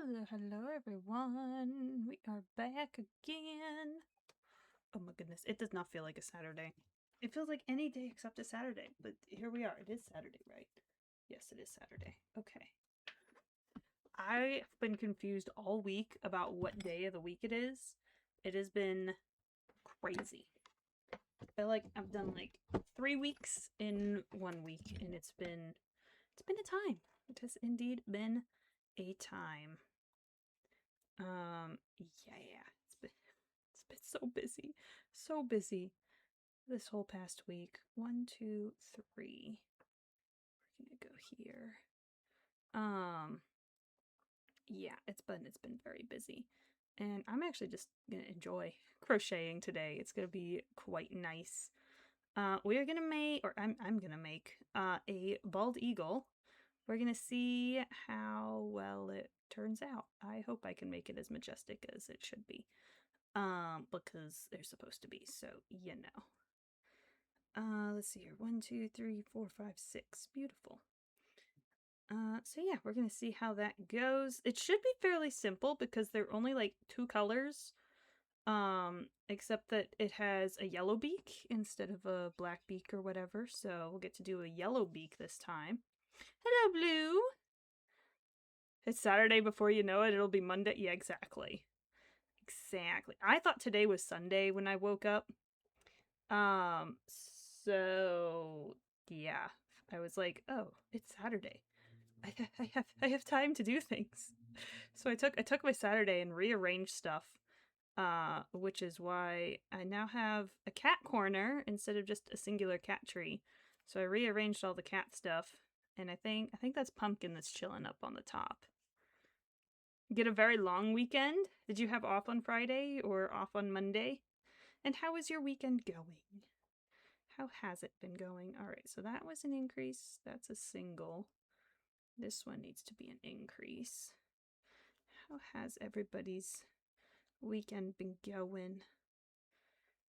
Hello, hello everyone. We are back again. Oh my goodness, it does not feel like a Saturday. It feels like any day except a Saturday, but here we are. It is Saturday, right? Yes, it is Saturday. Okay. I've been confused all week about what day of the week it is. It has been crazy. I feel like I've done like 3 weeks in 1 week, and it's been a time. It has indeed been a time. Yeah. It's been so busy. So busy this whole past week. 1, 2, 3. We're gonna go here. Yeah, it's been very busy. And I'm actually just gonna enjoy crocheting today. It's gonna be quite nice. We are gonna make, or I'm gonna make, a bald eagle. We're gonna see how well it turns out. I hope I can make it as majestic as it should be. Because they're supposed to be, so you know. Let's see here. 1, 2, 3, 4, 5, 6. Beautiful. So yeah, we're gonna see how that goes. It should be fairly simple because they're only like 2 colors. Except that it has a yellow beak instead of a black beak or whatever, so we'll get to do a yellow beak this time. Hello, Blue! It's Saturday before you know it, it'll be Monday. Yeah, exactly. Exactly. I thought today was Sunday when I woke up. So yeah, I was like, oh, it's Saturday. I have time to do things. So I took my Saturday and rearranged stuff. Which is why I now have a cat corner instead of just a singular cat tree. So I rearranged all the cat stuff, and I think that's Pumpkin that's chilling up on the top. Get a very long weekend? Did you have off on Friday or off on Monday? And how is your weekend going? How has it been going? Alright, so that was an increase. That's a single. This one needs to be an increase. How has everybody's weekend been going?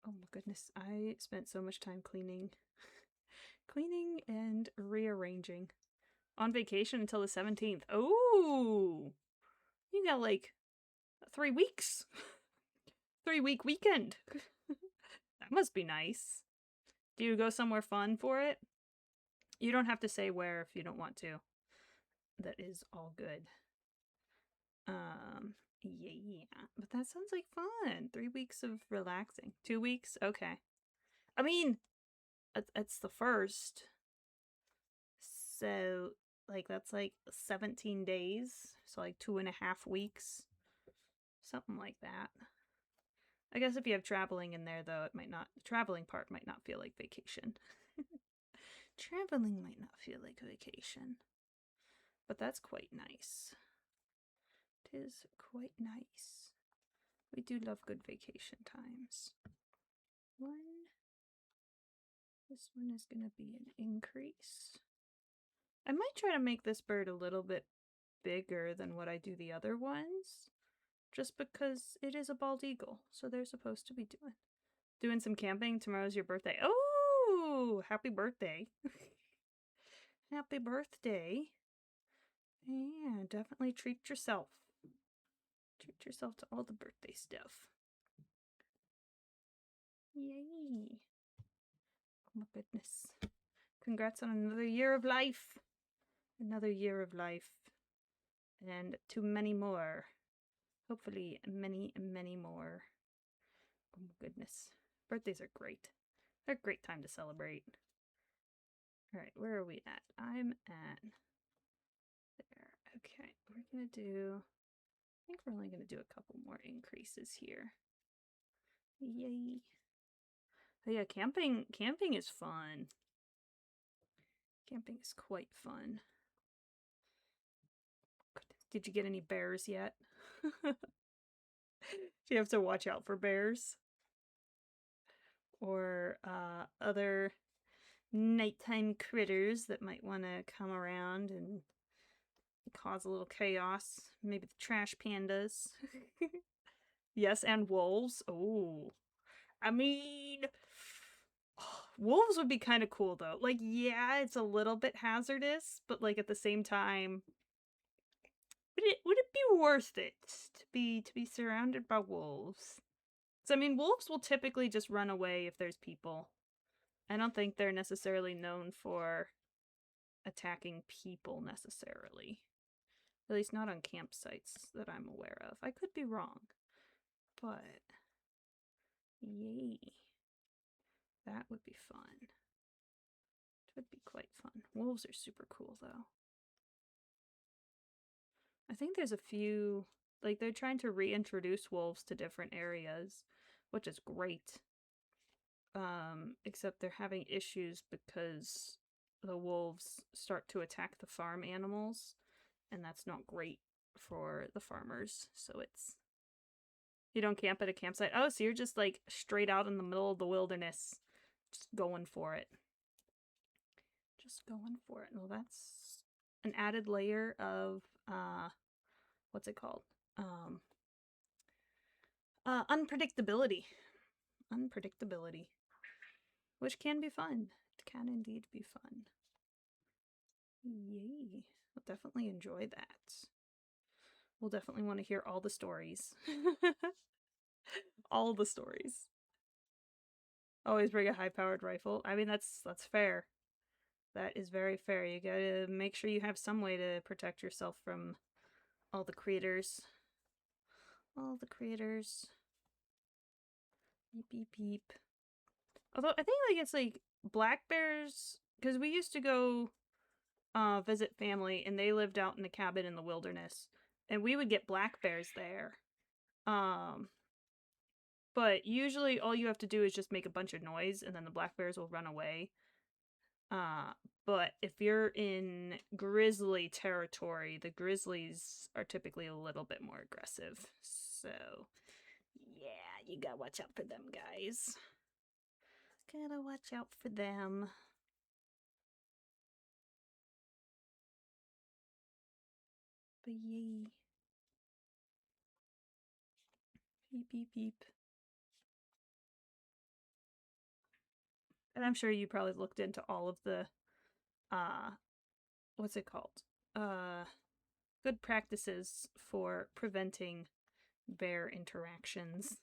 Oh my goodness, I spent so much time cleaning. Cleaning and rearranging. On vacation until the 17th. Oh! You got like 3 weeks. 3-week weekend. That must be nice. Do you go somewhere fun for it? You don't have to say where if you don't want to. That is all good. Yeah. But that sounds like fun. 3 weeks of relaxing. 2 weeks? Okay. I mean, it's the first. So, like, that's like 17 days. So, like, 2.5 weeks. Something like that. I guess if you have traveling in there, though, it might not, the traveling part might not feel like vacation. Traveling might not feel like vacation. But that's quite nice. It is quite nice. We do love good vacation times. This one is going to be an increase. I might try to make this bird a little bit bigger than what I do the other ones. Just because it is a bald eagle, so they're supposed to be doing some camping. Tomorrow's your birthday. Oh, happy birthday. Happy birthday. Yeah, definitely treat yourself. Treat yourself to all the birthday stuff. Yay. Oh my goodness. Congrats on another year of life. Another year of life. And to many more. Hopefully many, many more. Oh my goodness. Birthdays are great. They're a great time to celebrate. Alright, where are we at? I'm at there. Okay, we're gonna do, I think we're only gonna do a couple more increases here. Yay. Oh yeah, camping is fun. Camping is quite fun. Did you get any bears yet? Do you have to watch out for bears? Or other nighttime critters that might want to come around and cause a little chaos. Maybe the trash pandas. Yes, and wolves. Oh. I mean, wolves would be kind of cool though. Like, yeah, it's a little bit hazardous, but like at the same time, would it be worth it to be surrounded by wolves. So I mean, wolves will typically just run away if there's people. I don't think they're necessarily known for attacking people necessarily. At least not on campsites that I'm aware of. I could be wrong. But yay. That would be fun. It would be quite fun. Wolves are super cool though. I think there's a few, like they're trying to reintroduce wolves to different areas, which is great. Except they're having issues because the wolves start to attack the farm animals, and that's not great for the farmers. So it's, you don't camp at a campsite. Oh, so you're just like straight out in the middle of the wilderness, just going for it. Just going for it. Well, that's an added layer of what's it called? Unpredictability. Unpredictability. Which can be fun. It can indeed be fun. Yay. I'll definitely enjoy that. We'll definitely want to hear all the stories. All the stories. Always bring a high-powered rifle. I mean, that's fair. That is very fair. You gotta make sure you have some way to protect yourself from all the creators. All the creators. Beep, beep, beep. Although, I think like it's like black bears, because we used to go visit family, and they lived out in a cabin in the wilderness, and we would get black bears there. But usually all you have to do is just make a bunch of noise, and then the black bears will run away. But if you're in grizzly territory, the grizzlies are typically a little bit more aggressive. So, yeah, you gotta watch out for them, guys. Gotta watch out for them. But yay. Beep, beep, beep. And I'm sure you probably looked into all of the, what's it called? Good practices for preventing bear interactions.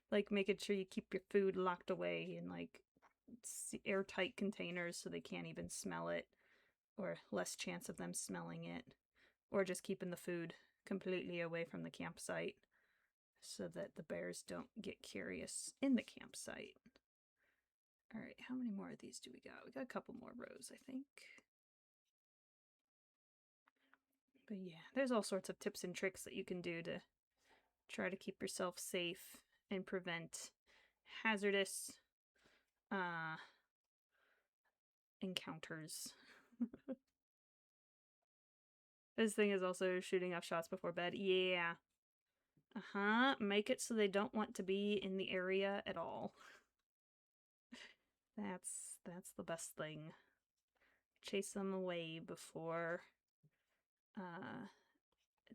Like making sure you keep your food locked away in like airtight containers so they can't even smell it, or less chance of them smelling it, or just keeping the food completely away from the campsite so that the bears don't get curious in the campsite. Alright, how many more of these do we got? We got a couple more rows, I think. But yeah, there's all sorts of tips and tricks that you can do to try to keep yourself safe and prevent hazardous encounters. This thing is also shooting off shots before bed. Yeah. Make it so they don't want to be in the area at all. That's the best thing. Chase them away before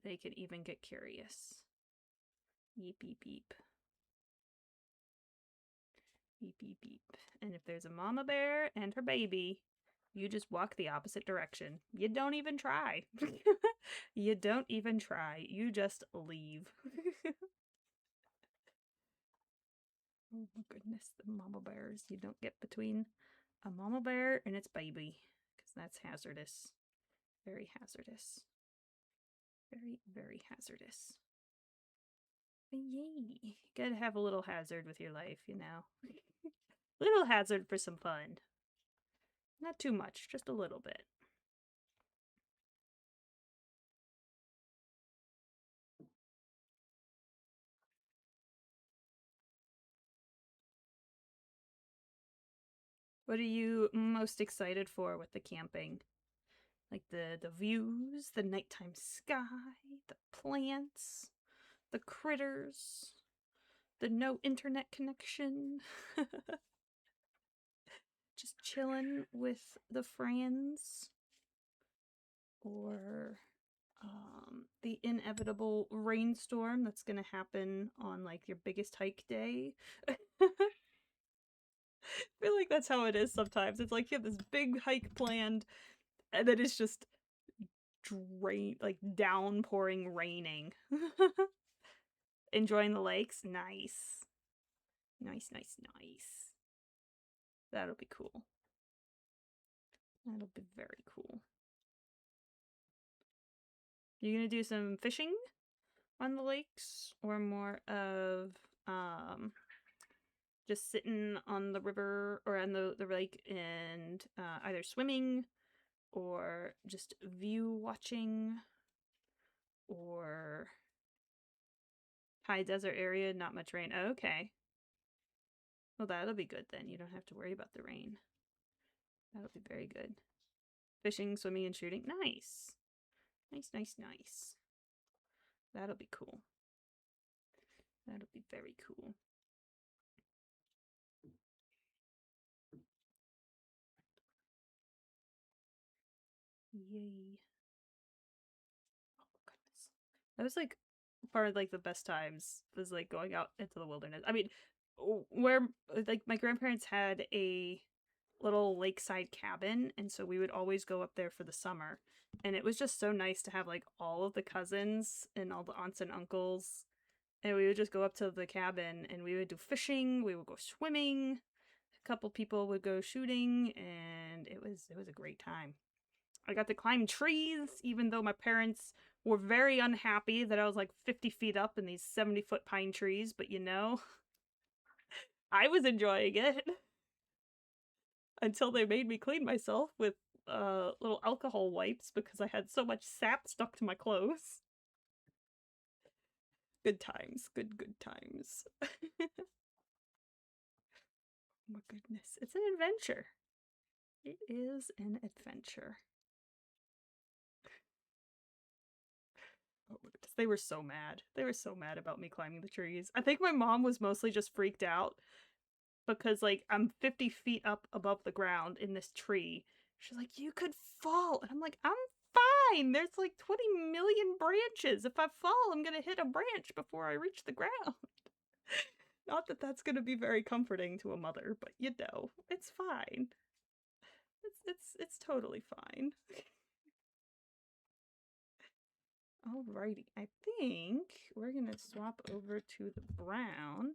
they could even get curious. Beep, beep, beep. Beep, beep, beep. And if there's a mama bear and her baby, you just walk the opposite direction. You don't even try. You don't even try. You just leave. Oh my goodness, the mama bears. You don't get between a mama bear and its baby, because that's hazardous. Very hazardous. Very, very hazardous. But yay. You gotta have a little hazard with your life, you know. Little hazard for some fun. Not too much, just a little bit. What are you most excited for with the camping? Like the views, the nighttime sky, the plants, the critters, the no internet connection. Just chilling with the friends. Or the inevitable rainstorm that's gonna happen on like your biggest hike day. I feel like that's how it is sometimes. It's like you have this big hike planned, and then it's just downpouring raining. Enjoying the lakes? Nice. Nice, nice, nice. That'll be cool. That'll be very cool. You gonna do some fishing on the lakes? Or more of, just sitting on the river or on the lake and either swimming or just view watching or high desert area, not much rain. Oh, okay. Well, that'll be good then. You don't have to worry about the rain. That'll be very good. Fishing, swimming, and shooting. Nice. Nice, nice, nice. That'll be cool. That'll be very cool. Yay. Oh, goodness. That was like part of like the best times was like going out into the wilderness. I mean, where like my grandparents had a little lakeside cabin, and so we would always go up there for the summer. And it was just so nice to have like all of the cousins and all the aunts and uncles. And we would just go up to the cabin and we would do fishing, we would go swimming, a couple people would go shooting, and it was a great time. I got to climb trees, even though my parents were very unhappy that I was like 50 feet up in these 70-foot pine trees, but you know, I was enjoying it. Until they made me clean myself with little alcohol wipes because I had so much sap stuck to my clothes. Good times. Good times. Oh my goodness. It's an adventure. It is an adventure. Oh my goodness. They were so mad. They were so mad about me climbing the trees. I think my mom was mostly just freaked out because, like, I'm 50 feet up above the ground in this tree. She's like, you could fall. And I'm like, I'm fine. There's like 20 million branches. If I fall, I'm going to hit a branch before I reach the ground. Not that that's going to be very comforting to a mother, but you know, it's fine. It's totally fine. Alrighty, I think we're going to swap over to the brown.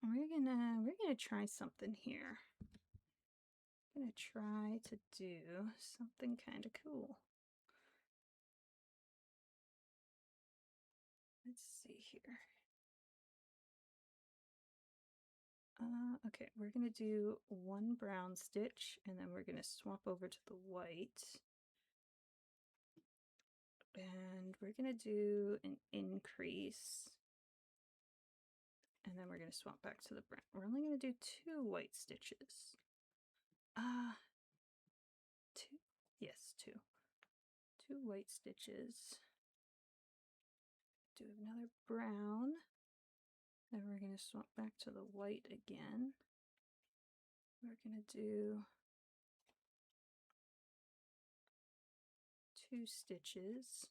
We're gonna try something here. I'm gonna try to do something kind of cool. Let's see here. Okay, we're gonna do one brown stitch and then we're gonna swap over to the white. And we're gonna do an increase. And then we're gonna swap back to the brown. We're only gonna do 2 white stitches. 2? Yes, 2. 2 white stitches. Do another brown. Then we're going to swap back to the white again. We're going to do 2 stitches.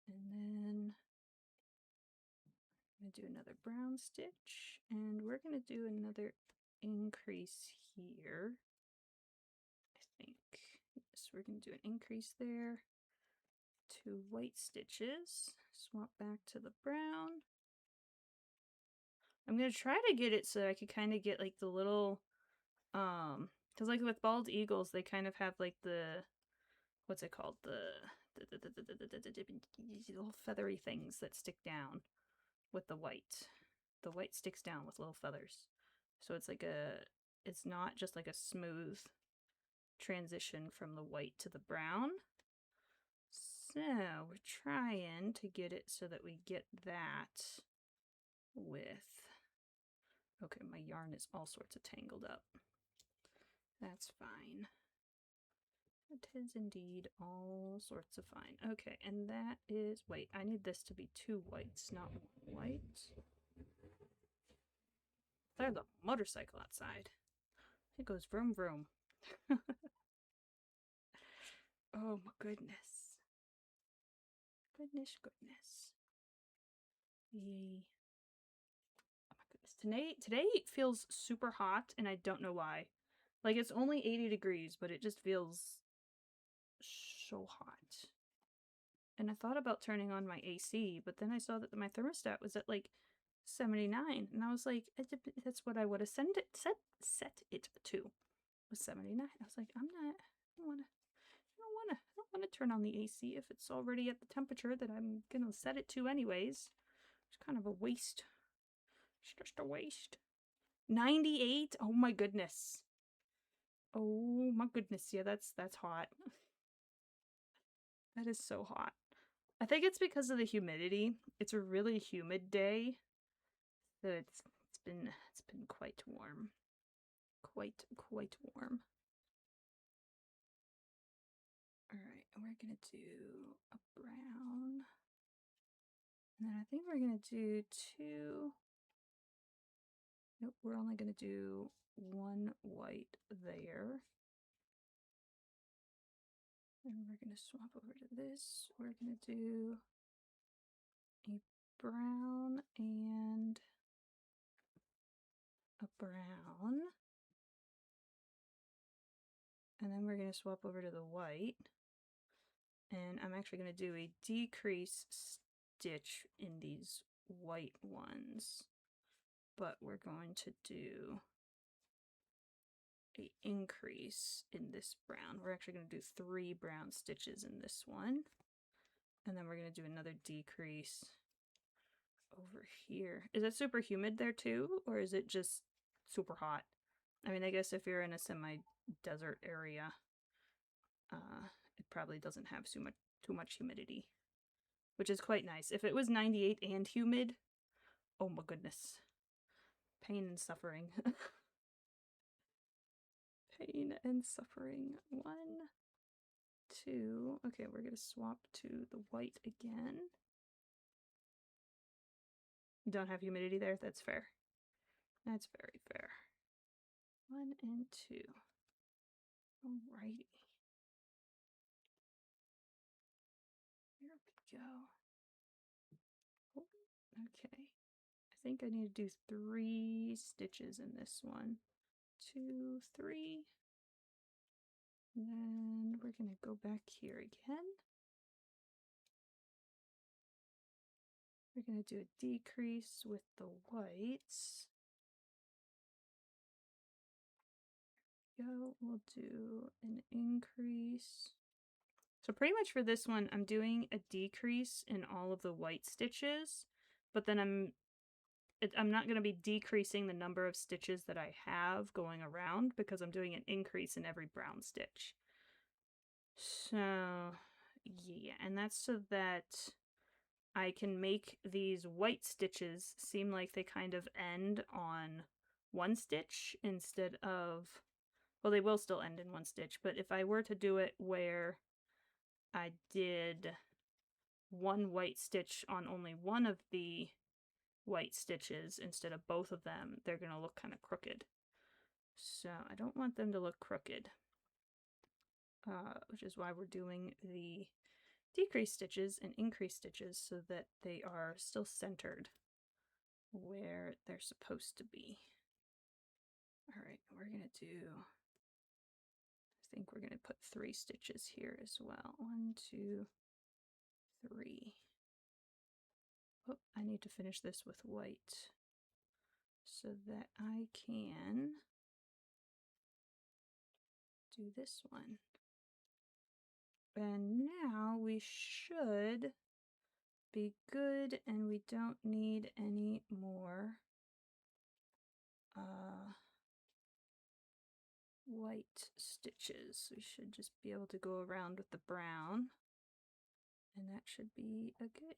And then I'm going to do another brown stitch. And we're going to do another increase here. I think. Yes, we're going to do an increase there. 2 white stitches. Swap back to the brown. I'm going to try to get it so I could kind of get like the little, because like with bald eagles, they kind of have like the, what's it called? The little feathery things that stick down with the white. The white sticks down with little feathers. So it's like it's not just like a smooth transition from the white to the brown. So we're trying to get it so that we get that with, okay, my yarn is all sorts of tangled up. That's fine. It is indeed all sorts of fine. Okay, and that is, wait, I need this to be 2 whites, not 1 white. There's a motorcycle outside. It goes vroom vroom. Oh my goodness. Goodness. Yay. Oh my goodness. Today it feels super hot and I don't know why. Like, it's only 80 degrees, but it just feels so hot. And I thought about turning on my AC, but then I saw that my thermostat was at like 79, and I was like, that's what I would have set it to, was 79. I was like, I don't want to turn on the AC if it's already at the temperature that I'm gonna set it to anyways. It's kind of a waste. It's just a waste. 98? Oh my goodness. Oh my goodness. Yeah, that's hot. That is so hot. I think it's because of the humidity. It's a really humid day. So it's been quite warm. Quite warm. Alright, we're gonna do a brown. And then I think we're gonna do two. Nope, we're only gonna do one white there. And we're gonna swap over to this. We're gonna do a brown and a brown. And then we're gonna swap over to the white. And I'm actually gonna do a decrease stitch in these white ones. But we're going to do a increase in this brown. We're actually going to do 3 brown stitches in this one. And then we're going to do another decrease over here. Is it super humid there too? Or is it just super hot? I mean, I guess if you're in a semi-desert area, it probably doesn't have too much humidity, which is quite nice. If it was 98 and humid, oh my goodness. Pain and suffering. Pain and suffering. 1, 2. Okay, we're going to swap to the white again. You don't have humidity there? That's fair. That's very fair. 1 and 2. Alrighty. There we go. Oh, okay. I think I need to do 3 stitches in this one. 2, 3. And then we're going to go back here again. We're going to do a decrease with the whites. Go, we'll do an increase. So pretty much for this one, I'm doing a decrease in all of the white stitches, but then I'm not going to be decreasing the number of stitches that I have going around because I'm doing an increase in every brown stitch. So yeah, and that's so that I can make these white stitches seem like they kind of end on one stitch instead of, well, they will still end in one stitch, but if I were to do it where I did one white stitch on only one of the white stitches instead of both of them, they're going to look kind of crooked. So I don't want them to look crooked, which is why we're doing the decrease stitches and increase stitches so that they are still centered where they're supposed to be. Alright, we're going to do, I think we're going to put 3 stitches here as well. 1, 2, 3. Oh, I need to finish this with white so that I can do this one. And now we should be good and we don't need any more white stitches. We should just be able to go around with the brown and that should be a good.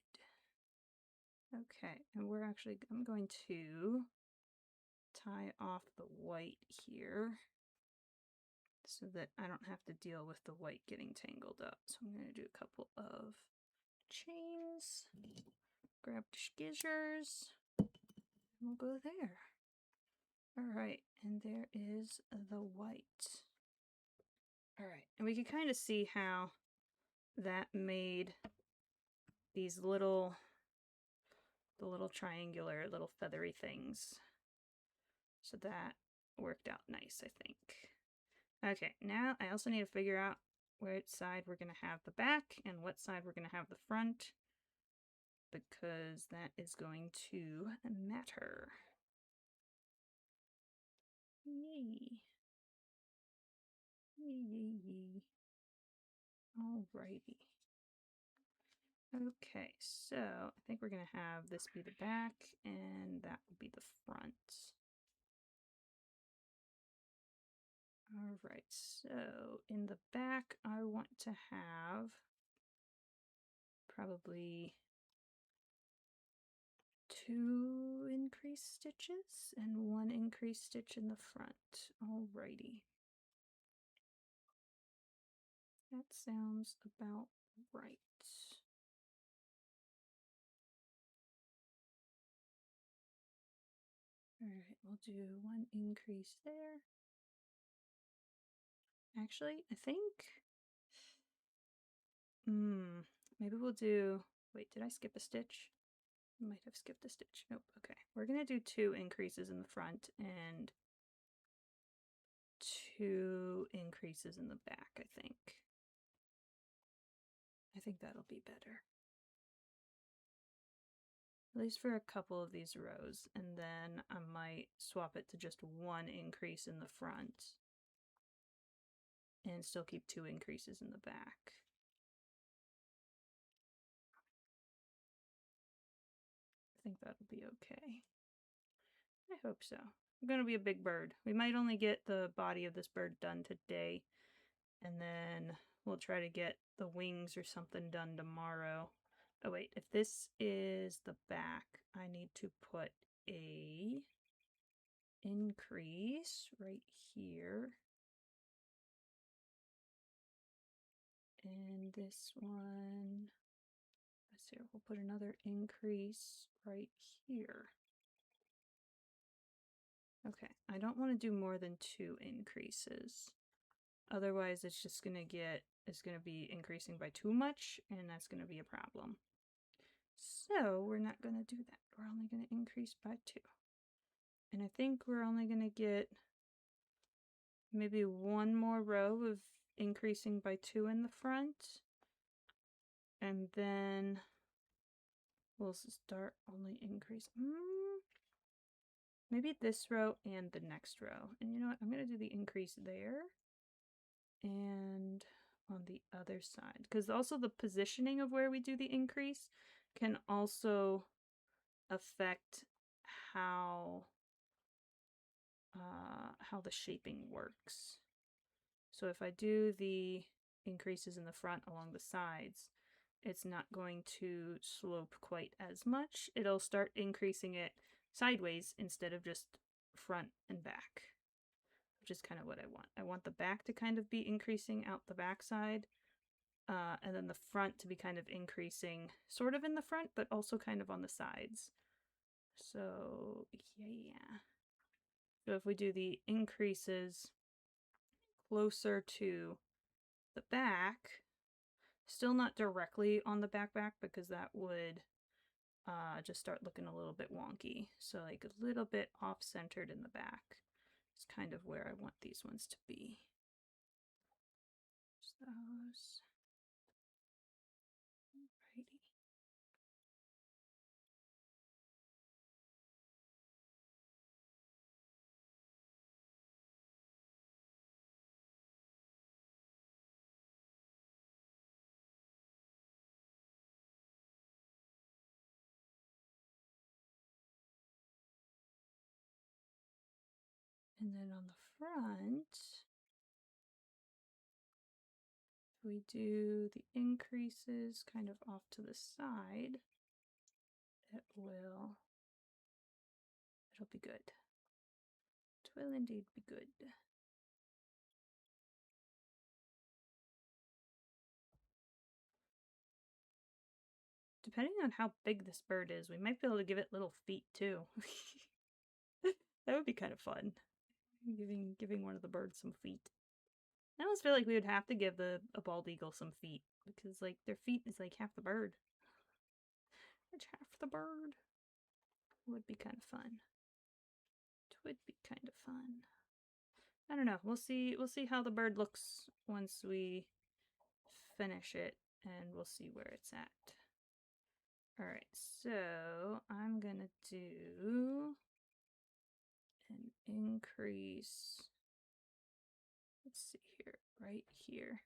Okay, and I'm going to tie off the white here so that I don't have to deal with the white getting tangled up. So I'm going to do a couple of chains, grab the scissors, and we'll go there. Alright, and there is the white. Alright, and we can kind of see how that made these the little triangular, little feathery things. So that worked out nice, I think. Okay, now I also need to figure out which side we're going to have the back and what side we're going to have the front, because that is going to matter. Yay. Yay. Alrighty. Okay, so I think we're going to have this be the back and that will be the front. Alright, so in the back I want to have probably 2 increased stitches and 1 increased stitch in the front. Alrighty. That sounds about right. Alright, we'll do 1 increase there. Actually, I think... maybe we'll do... Wait, did I skip a stitch? I might have skipped a stitch. Nope, okay. We're gonna do 2 increases in the front and 2 increases in the back, I think. I think that'll be better. At least for a couple of these rows, and then I might swap it to just 1 increase in the front and still keep 2 increases in the back. I think that'll be okay. I hope so. I'm gonna be a big bird. We might only get the body of this bird done today, and then we'll try to get the wings or something done tomorrow. Oh wait, if this is the back, I need to put a increase right here. And this one, let's see, we'll put another increase right here. Okay, I don't want to do more than 2 increases. Otherwise, it's just going to be increasing by too much, and that's going to be a problem. So we're not going to do that. We're only going to increase by 2. And I think we're only going to get maybe 1 more row of increasing by 2 in the front. And then we'll start only increase. Maybe this row and the next row. And you know what? I'm going to do the increase there and on the other side. Because also the positioning of where we do the increase can also affect how the shaping works. So if I do the increases in the front along the sides, it's not going to slope quite as much. It'll start increasing it sideways instead of just front and back, which is kind of what I want. I want the back to kind of be increasing out the back side, and then the front to be kind of increasing sort of in the front, but also kind of on the sides. So, yeah. So if we do the increases closer to the back, still not directly on the back because that would just start looking a little bit wonky. So like a little bit off-centered in the back is kind of where I want these ones to be. Just those. Alrighty. And then on the front, we do the increases kind of off to the side. It'll be good. It will indeed be good. Depending on how big this bird is, we might be able to give it little feet too. That would be kind of fun. Giving one of the birds some feet. I almost feel like we would have to give a bald eagle some feet, because like their feet is like half the bird. It's half the bird. It would be kind of fun. It would be kind of fun. I don't know. We'll see how the bird looks once we finish it, and we'll see where it's at. Alright, so I'm gonna do an increase. Let's see here, right here.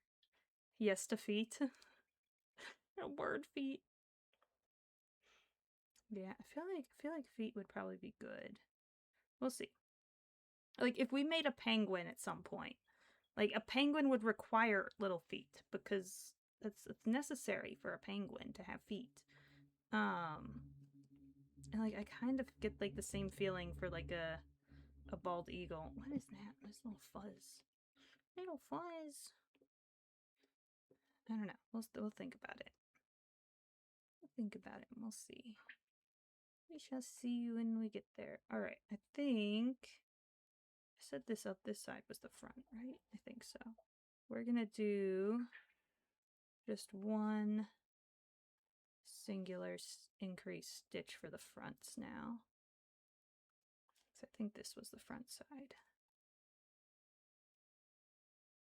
Yes to feet. No bird feet. Yeah, I feel like feet would probably be good. We'll see. Like if we made a penguin at some point, like a penguin would require little feet because it's necessary for a penguin to have feet. And like I kind of get like the same feeling for like a bald eagle. What is that? This little fuzz. Little fuzz. I don't know. We'll think about it. We'll think about it and we'll see. We shall see when we get there. Alright, I think I set this up. This side was the front, right? I think so. We're gonna do just one singular increase stitch for the fronts now. So I think this was the front side.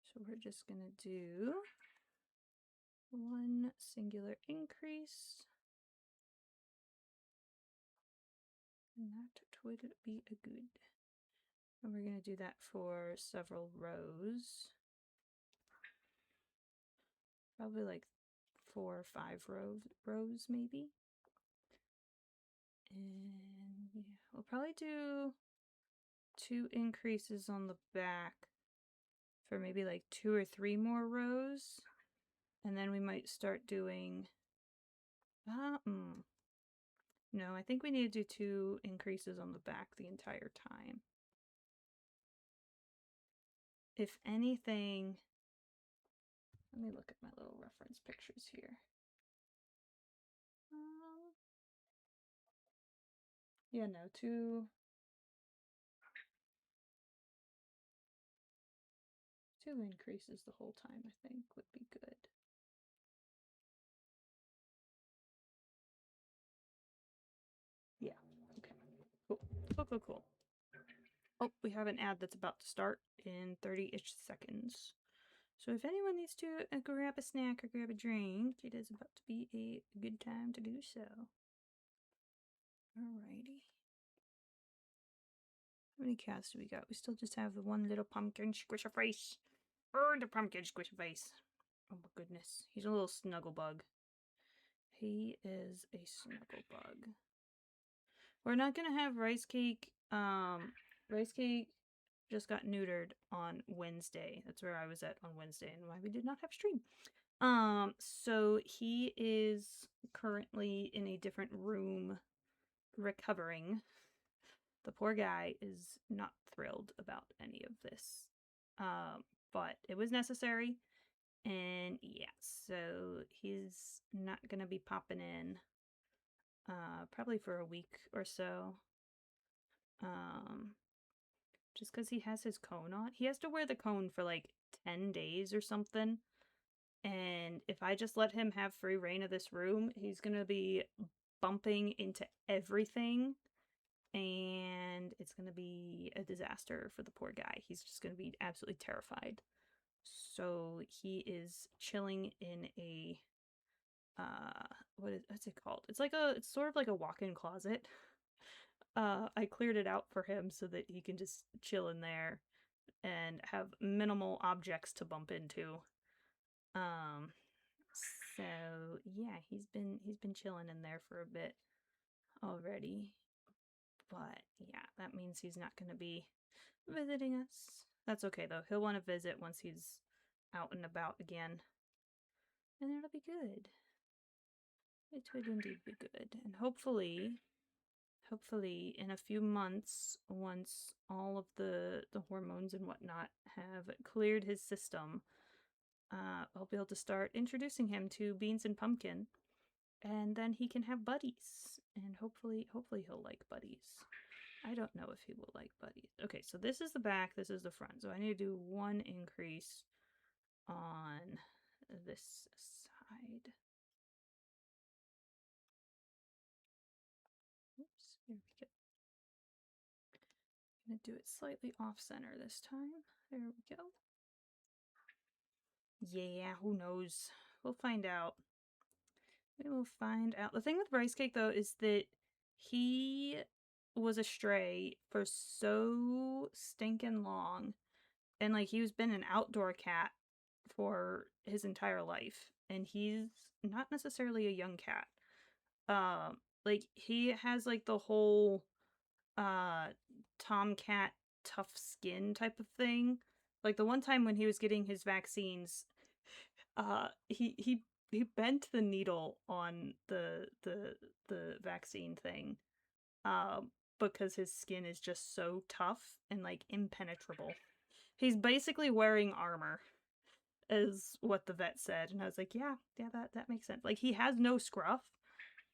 So we're just gonna do one singular increase. And that would be a good. And we're gonna do that for several rows. Probably like 4 or 5 rows maybe. And yeah, we'll probably do 2 increases on the back for maybe like 2 or 3 more rows. And then we might start doing no, I think we need to do 2 increases on the back the entire time. If anything, let me look at my little reference pictures here. Yeah, no, 2 increases the whole time, I think, would be good. Yeah, okay. Cool. Cool. Oh, we have an ad that's about to start in 30-ish seconds. So if anyone needs to grab a snack or grab a drink, it is about to be a good time to do so. Alrighty. How many cats do we got? We still just have the one little pumpkin squisher face. The pumpkin squisher face. Oh my goodness. He's a little snuggle bug. He is a snuggle bug. We're not gonna have rice cake. Rice cake just got neutered on Wednesday. That's where I was at on Wednesday and why we did not have stream. So he is currently in a different room recovering. The poor guy is not thrilled about any of this. But it was necessary. And yeah, so he's not gonna be popping in probably for a week or so. Just because he has his cone on. He has to wear the cone for like 10 days or something. And if I just let him have free reign of this room, he's going to be bumping into everything. And it's going to be a disaster for the poor guy. He's just going to be absolutely terrified. So he is chilling in a, what's it called? It's sort of like a walk-in closet. I cleared it out for him so that he can just chill in there and have minimal objects to bump into. So yeah, he's been chilling in there for a bit already. But yeah, that means he's not going to be visiting us. That's okay though. He'll want to visit once he's out and about again. And it'll be good. It would indeed be good. And hopefully in a few months, once all of the hormones and whatnot have cleared his system, I'll be able to start introducing him to Beans and Pumpkin, and then he can have buddies, and hopefully he'll like buddies. I don't know if he will like buddies. Okay, so this is the back, this is the front, so I need to do 1 increase on this side. Oops, here we go. I'm gonna do it slightly off-center this time. There we go. Yeah, who knows? We'll find out. We will find out. The thing with Rice Cake, though, is that he was a stray for so stinking long. And, like, he's been an outdoor cat for his entire life. And he's not necessarily a young cat. Like, he has, like, the whole, tomcat tough skin type of thing. Like, the one time when he was getting his vaccines, he bent the needle on the vaccine thing, because his skin is just so tough and like impenetrable. He's basically wearing armor, is what the vet said, and I was like, yeah, that makes sense. Like, he has no scruff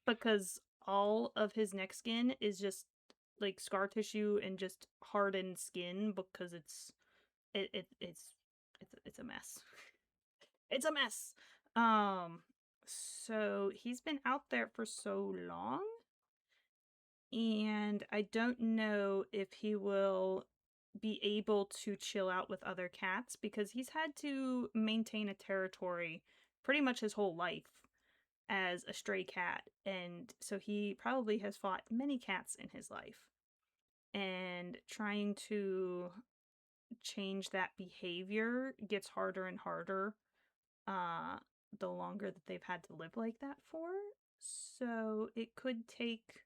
because all of his neck skin is just like scar tissue and just hardened skin because it's a mess. It's a mess. So he's been out there for so long, and I don't know if he will be able to chill out with other cats because he's had to maintain a territory pretty much his whole life as a stray cat, and so he probably has fought many cats in his life. And trying to change that behavior gets harder and harder the longer that they've had to live like that for. So it could take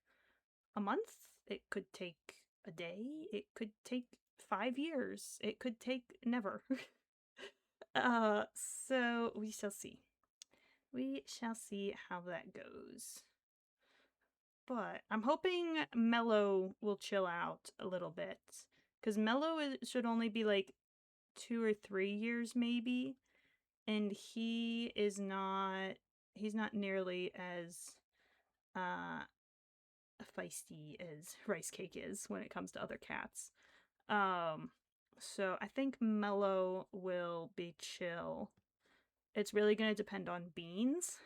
a month, it could take a day, it could take 5 years, it could take never. So we shall see. We shall see how that goes. But I'm hoping Mello will chill out a little bit. Because Mello should only be like 2 or 3 years maybe. And he's not nearly as feisty as Rice Cake is when it comes to other cats. So I think Mello will be chill. It's really going to depend on Beans.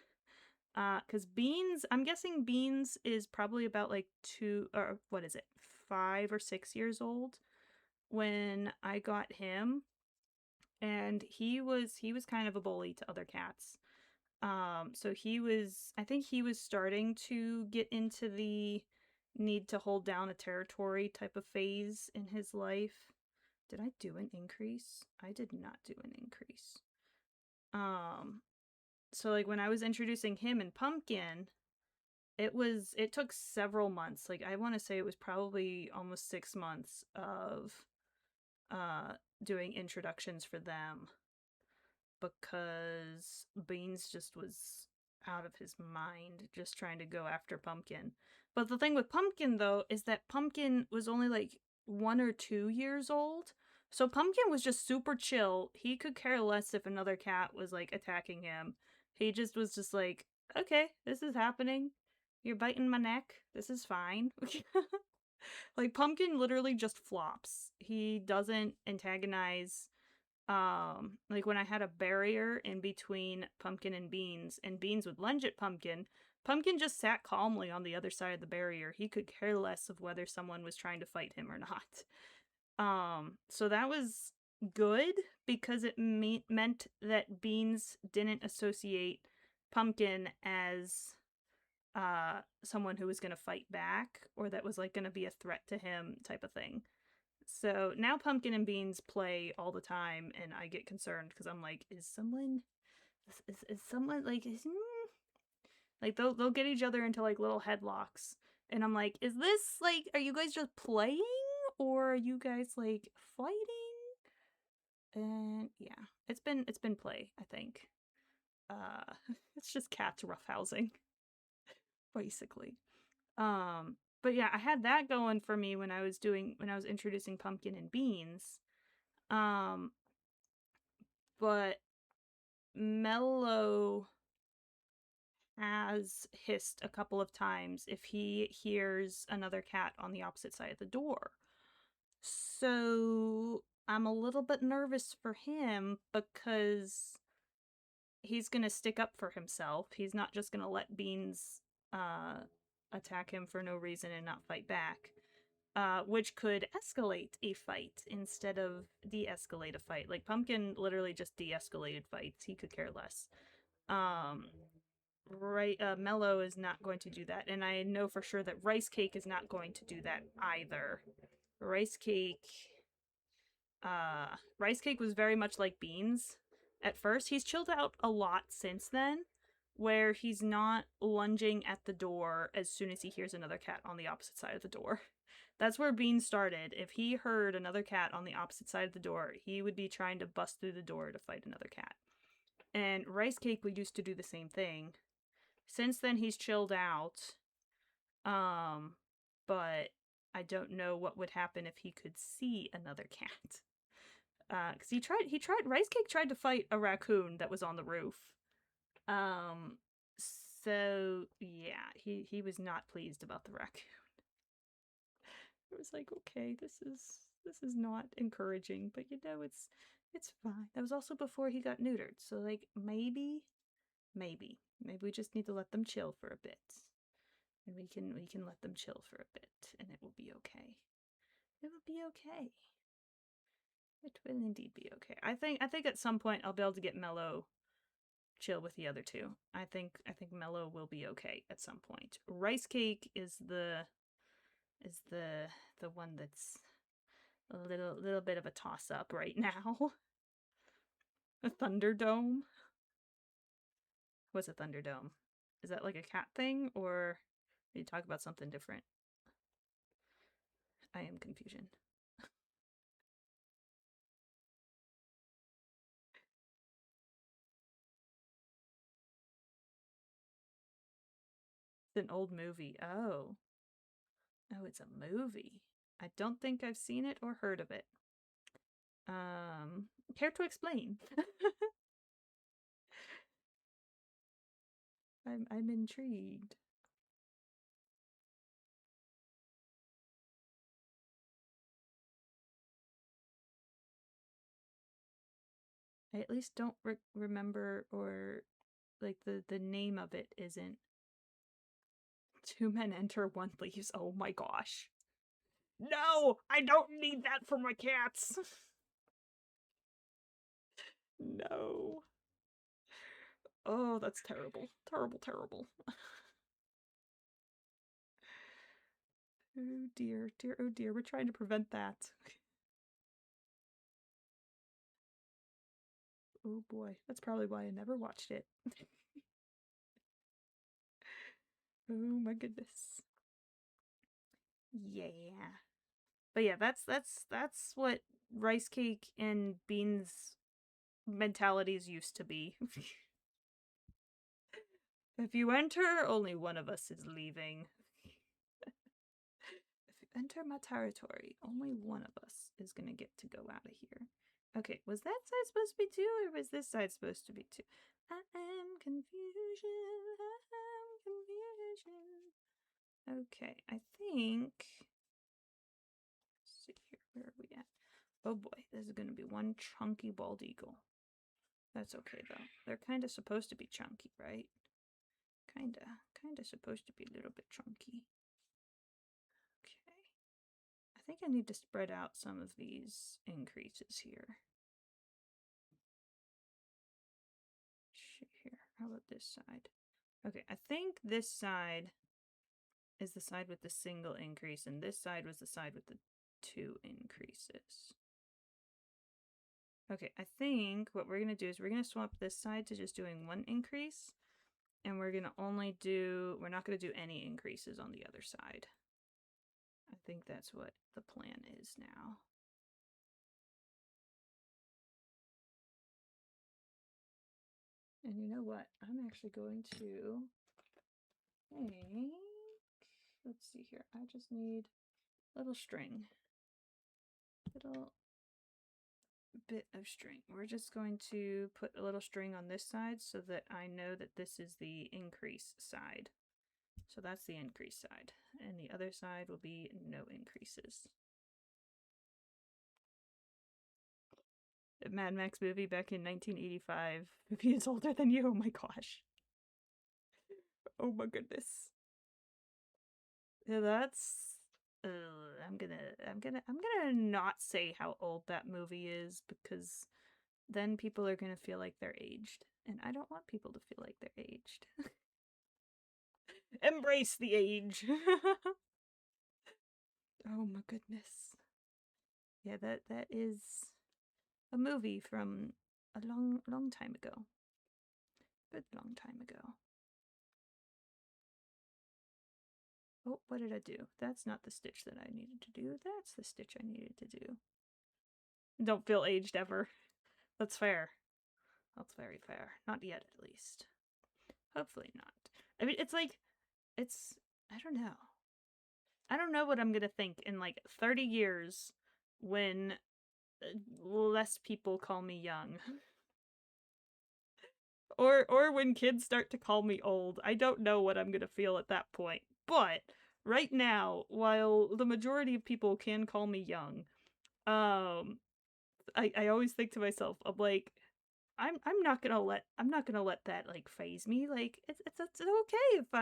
Because Beans, I'm guessing Beans is probably about like 5 or 6 years old when I got him. And he was kind of a bully to other cats. So I think he was starting to get into the need to hold down a territory type of phase in his life. Did I do an increase? I did not do an increase. So like when I was introducing him and Pumpkin, it took several months. Like I want to say it was probably almost 6 months of doing introductions for them because Beans just was out of his mind just trying to go after Pumpkin. But the thing with Pumpkin though is that Pumpkin was only like 1 or 2 years old. So Pumpkin was just super chill. He could care less if another cat was like attacking him. He just was just like, okay, this is happening. You're biting my neck. This is fine. Like Pumpkin literally just flops. He doesn't antagonize. Like when I had a barrier in between Pumpkin and Beans would lunge at Pumpkin, Pumpkin just sat calmly on the other side of the barrier. He could care less of whether someone was trying to fight him or not. So that was good because it meant that Beans didn't associate Pumpkin as someone who was going to fight back or that was like going to be a threat to him type of thing. So now Pumpkin and Beans play all the time, and I get concerned because I'm like, is someone like they'll get each other into like little headlocks, and I'm like, is this like, are you guys just playing or are you guys like fighting? And yeah, it's been play, I think. It's just cats roughhousing, basically. But yeah, I had that going for me when I was introducing Pumpkin and Beans. But Mello has hissed a couple of times if he hears another cat on the opposite side of the door. So I'm a little bit nervous for him because he's gonna stick up for himself. He's not just gonna let Beans attack him for no reason and not fight back. which could escalate a fight instead of de-escalate a fight. Like Pumpkin literally just de-escalated fights. He could care less. Um, right, Mellow is not going to do that, and I know for sure that Rice Cake is not going to do that either. Rice Cake, Rice Cake was very much like Beans at first. He's chilled out a lot since then, where he's not lunging at the door as soon as he hears another cat on the opposite side of the door. That's where Beans started. If he heard another cat on the opposite side of the door, he would be trying to bust through the door to fight another cat. And Rice Cake would used to do the same thing. Since then, he's chilled out. But I don't know what would happen if he could see another cat. Because Rice Cake tried to fight a raccoon that was on the roof. So yeah, he was not pleased about the raccoon. It was like, okay, this is not encouraging, but you know, it's fine. That was also before he got neutered, so like maybe we just need to let them chill for a bit, and we can let them chill for a bit, and it will be okay. It will be okay. It will indeed be okay. I think at some point I'll be able to get Mellow chill with the other two. I think Mellow will be okay at some point. Rice Cake is the one that's a little bit of a toss up right now. A Thunderdome? What's a Thunderdome? Is that like a cat thing, or are you talking about something different? I am confusion. It's an old movie. Oh. Oh, it's a movie. I don't think I've seen it or heard of it. Care to explain? I'm intrigued. I at least don't remember, or like the name of it isn't Two Men Enter, One Leaves. Oh my gosh. No! I don't need that for my cats! No. Oh, that's terrible. Terrible, terrible. Oh dear, dear, oh dear. We're trying to prevent that. Oh boy. That's probably why I never watched it. Oh my goodness. Yeah. But yeah, that's what Rice Cake and Beans mentalities used to be. If you enter, only one of us is leaving. If you enter my territory, only one of us is gonna get to go out of here. Okay, was that side supposed to be 2, or was this side supposed to be 2? I am confusion. Okay, I think... Let's see here, where are we at? Oh boy, this is gonna be one chunky bald eagle. That's okay though. They're kind of supposed to be chunky, right? Kinda supposed to be a little bit chunky. Okay. I think I need to spread out some of these increases here. Here, how about this side? Okay, I think this side is the side with the single increase, and this side was the side with the 2 increases. Okay, I think what we're going to do is we're going to swap this side to just doing 1 increase, and we're going to only do, we're not going to do any increases on the other side. I think that's what the plan is now. And you know what? I'm actually going to take, let's see here, I just need a little string. Little bit of string. We're just going to put a little string on this side so that I know that this is the increase side. So that's the increase side. And the other side will be no increases. The Mad Max movie back in 1985. Movie is older than you. Oh my gosh. Oh my goodness. Yeah, that's I'm gonna not say how old that movie is, because then people are gonna feel like they're aged, and I don't want people to feel like they're aged. Embrace the age. Oh my goodness. Yeah, that is a movie from a long time ago. Good long time ago. Oh, what did I do? That's not the stitch that I needed to do. That's the stitch I needed to do. Don't feel aged ever. That's fair. That's very fair. Not yet, at least. Hopefully not. I mean, it's like, I don't know. I don't know what I'm gonna think in like 30 years when less people call me young. Or when kids start to call me old. I don't know what I'm gonna feel at that point. But right now, while the majority of people can call me young, I always think to myself, I'm like, I'm not gonna let that like phase me. Like it's okay if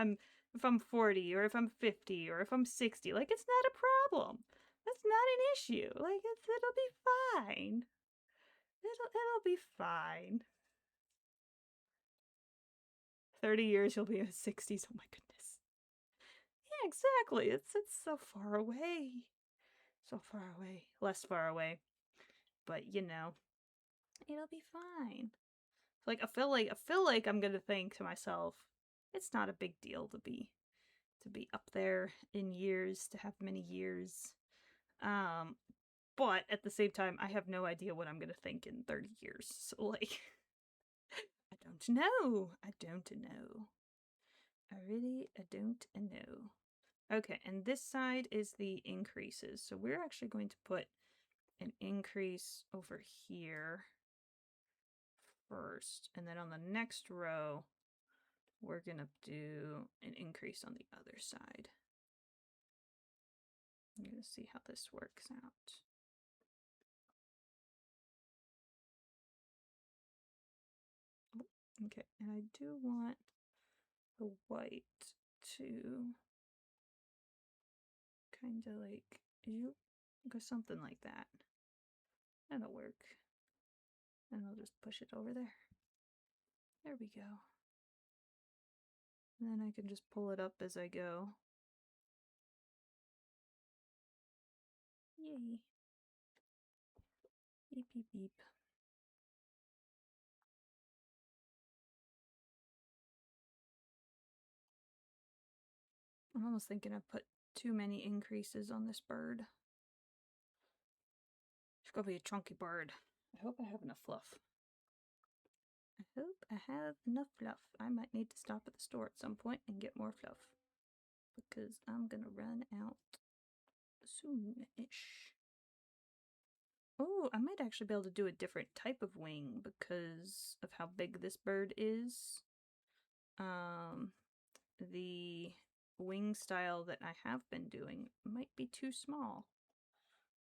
I'm 40 or if I'm 50 or if I'm 60. Like it's not a problem. That's not an issue. Like it'll be fine. It'll be fine. 30 years you'll be in 60s. Oh my goodness. Yeah, exactly. It's so far away. So far away. Less far away. But you know, it'll be fine. Like I feel like I'm gonna think to myself, it's not a big deal to be up there in years, to have many years. Um, but at the same time, I have no idea what I'm gonna think in 30 years. So like, I don't know. I don't know. I don't know. Okay, and this side is the increases. So we're actually going to put an increase over here first, and then on the next row, we're gonna do an increase on the other side. I'm gonna see how this works out. Okay, and I do want the white to kind of like, go something like that. That'll work. And I'll just push it over there. There we go. And then I can just pull it up as I go. Yay. Beep, beep, beep. I'm almost thinking I put too many increases on this bird. It's gonna be a chunky bird. I hope I have enough fluff. I hope I have enough fluff. I might need to stop at the store at some point and get more fluff, because I'm gonna run out soon-ish. Oh, I might actually be able to do a different type of wing because of how big this bird is. The wing style that I have been doing might be too small.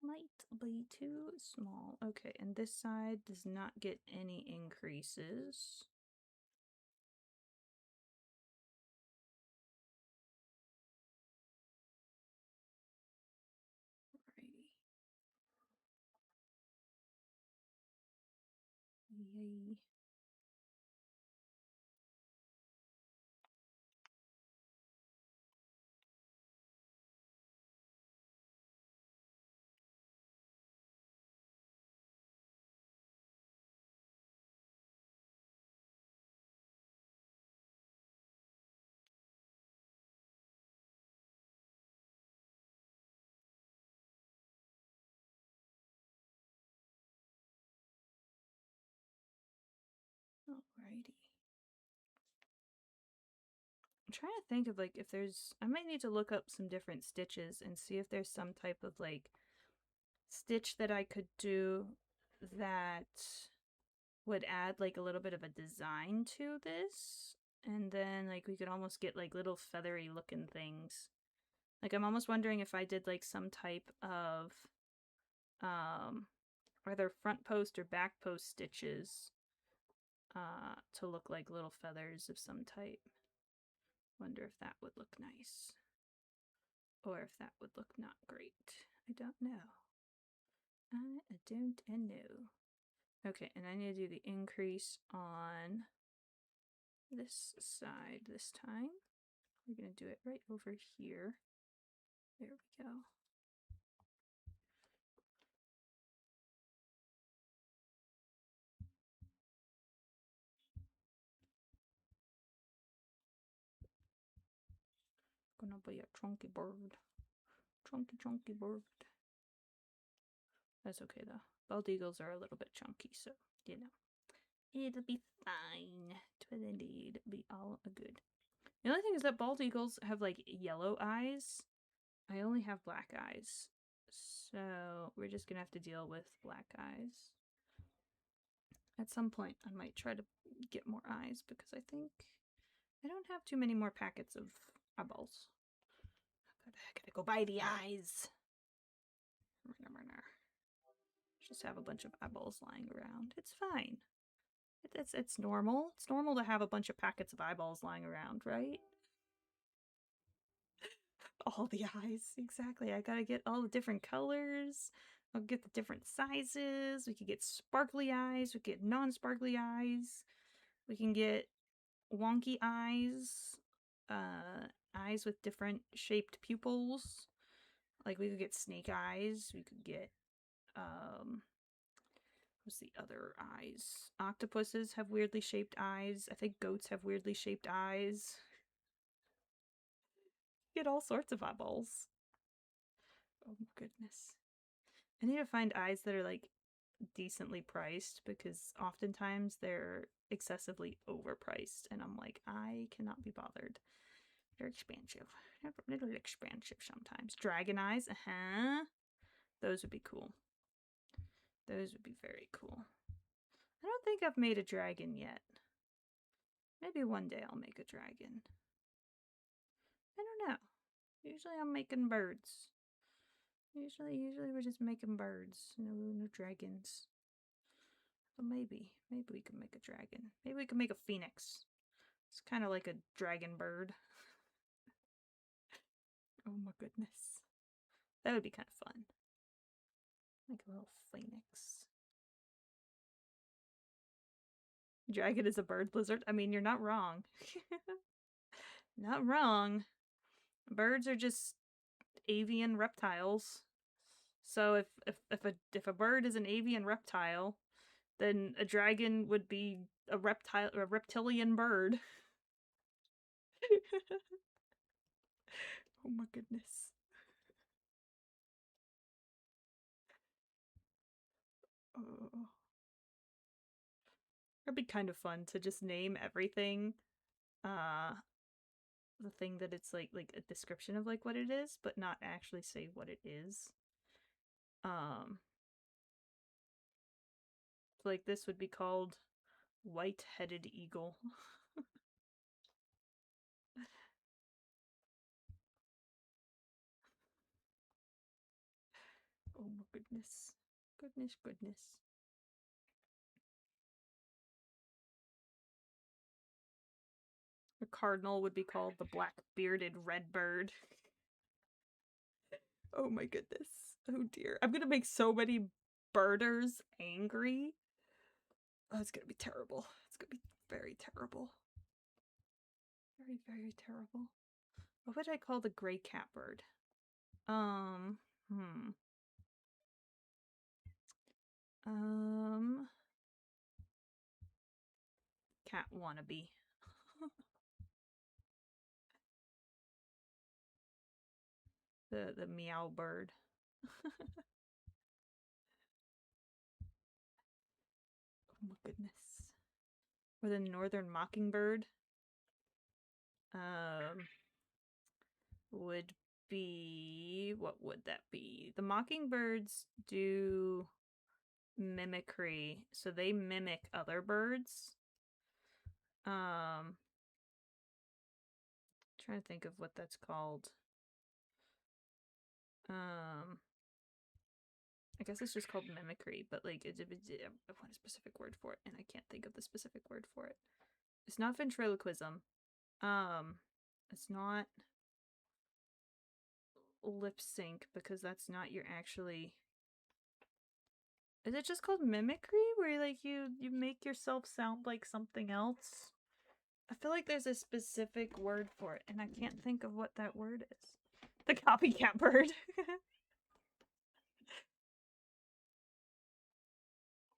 Might be too small. Okay, and this side does not get any increases. Alrighty. Yay. Alrighty. I'm trying to think of like if there's, I might need to look up some different stitches and see if there's some type of like stitch that I could do that would add like a little bit of a design to this. And then like we could almost get like little feathery looking things. Like I'm almost wondering if I did like some type of either front post or back post stitches to look like little feathers of some type. Wonder if that would look nice. Or if that would look not great. I don't know. I don't know. Okay, and I need to do the increase on this side this time. We're going to do it right over here. There we go. Gonna be a chunky bird. Chunky bird. That's okay though. Bald eagles are a little bit chunky, so you know. It'll be fine. Twill indeed be all good. The only thing is that bald eagles have like yellow eyes. I only have black eyes. So we're just gonna have to deal with black eyes. At some point I might try to get more eyes because I think I don't have too many more packets of eyeballs. I gotta go buy the eyes. Just have a bunch of eyeballs lying around. It's fine. It's normal. It's normal to have a bunch of packets of eyeballs lying around, right? All the eyes, exactly. I gotta get all the different colors. I'll get the different sizes. We could get sparkly eyes. We could get non-sparkly eyes. We can get wonky eyes. Eyes with different shaped pupils. Like we could get snake eyes. We could get what's the other eyes? Octopuses have weirdly shaped eyes. I think goats have weirdly shaped eyes. Get all sorts of eyeballs. Oh my goodness. I need to find eyes that are like decently priced because oftentimes they're excessively overpriced and I'm like, I cannot be bothered. They're expensive. They're a little expensive sometimes. Dragon eyes, those would be cool. Those would be very cool. I don't think I've made a dragon yet. Maybe one day I'll make a dragon. I don't know. Usually I'm making birds. Usually we're just making birds. No dragons. So maybe we can make a dragon. Maybe we can make a phoenix. It's kind of like a dragon bird. Oh my goodness. That would be kind of fun. Like a little phoenix. Dragon is a bird lizard. I mean, you're not wrong. Not wrong. Birds are just avian reptiles. So if a bird is an avian reptile, then a dragon would be a reptilian bird. Oh my goodness. Oh. It'd be kind of fun to just name everything the thing that it's like a description of like what it is, but not actually say what it is. Like this would be called white-headed eagle. Oh my goodness. Goodness. A cardinal would be called the black-bearded redbird. Oh my goodness. Oh dear. I'm gonna make so many birders angry. Oh, it's gonna be terrible. It's gonna be very terrible. Very terrible. What would I call the gray catbird? Cat wannabe. the meow bird. Oh my goodness. Or the northern mockingbird. Would be, what would that be? The mockingbirds do mimicry, so they mimic other birds. Trying to think of what that's called. I guess it's just called mimicry, but like I want a specific word for it, and I can't think of the specific word for it. It's not ventriloquism. It's not. lip sync because that's not your actually. Is it just called mimicry, where like you make yourself sound like something else? I feel like there's a specific word for it, and I can't think of what that word is. The copycat bird.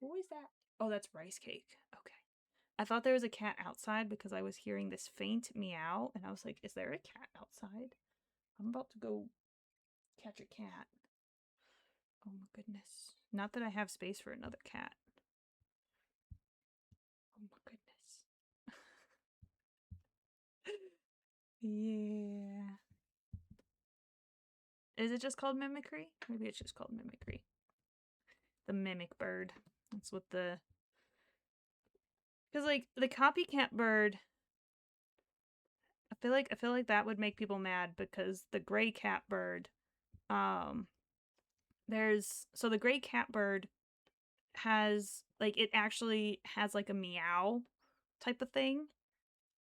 What is that? Oh, that's rice cake. Okay. I thought there was a cat outside because I was hearing this faint meow, and I was like, is there a cat outside? I'm about to go catch a cat. Oh my goodness. Not that I have space for another cat. Oh my goodness. Yeah. Is it just called mimicry? Maybe it's just called mimicry. The mimic bird. That's what the... Because, like, the copycat bird... I feel like that would make people mad because the gray cat bird... There's... So the gray cat bird has... Like, it actually has, like, a meow type of thing.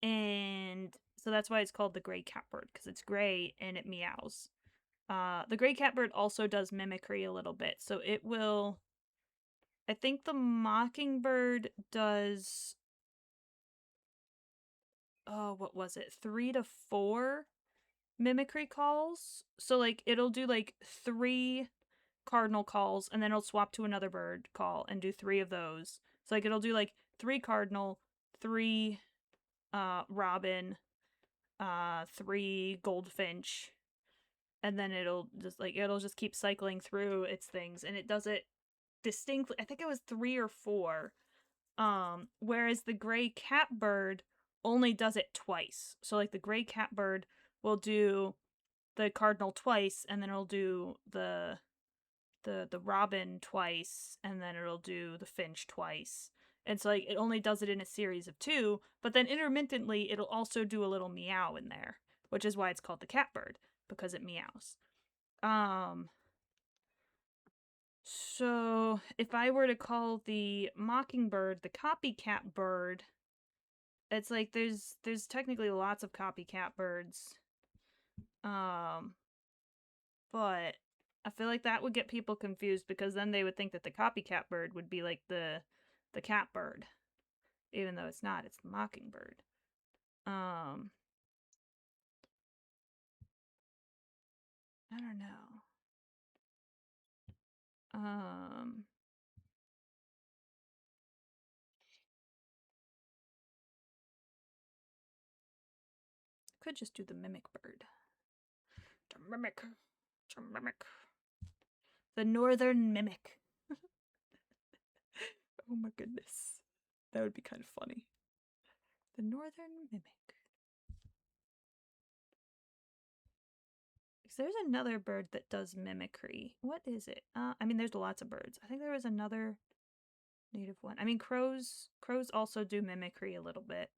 And so that's why it's called the gray catbird, because it's gray and it meows. The gray catbird also does mimicry a little bit, so it will... I think the mockingbird does... Oh, what was it? 3 to 4 mimicry calls. So, like, it'll do, like, 3 cardinal calls, and then it'll swap to another bird call and do 3 of those. So, like, it'll do, like, 3 cardinal, 3 robin, 3 goldfinch, and then it'll just keep cycling through its things, and it does it distinctly. I think it was 3 or 4. Whereas the gray catbird only does it twice. So like the gray catbird will do the cardinal twice, and then it'll do the robin twice, and then it'll do the finch twice. And so like it only does it in a series of 2, but then intermittently it'll also do a little meow in there, which is why it's called the catbird, because it meows. So if I were to call the mockingbird the copycat bird, it's like there's technically lots of copycat birds. But I feel like that would get people confused because then they would think that the copycat bird would be like the catbird, even though it's not. It's the mockingbird. I don't know. Could just do the mimic bird. To mimic. To mimic. The northern mimic. Oh my goodness. That would be kind of funny. The northern mimic. Because there's another bird that does mimicry. What is it? I mean, there's lots of birds. I think there was another native one. I mean, crows also do mimicry a little bit.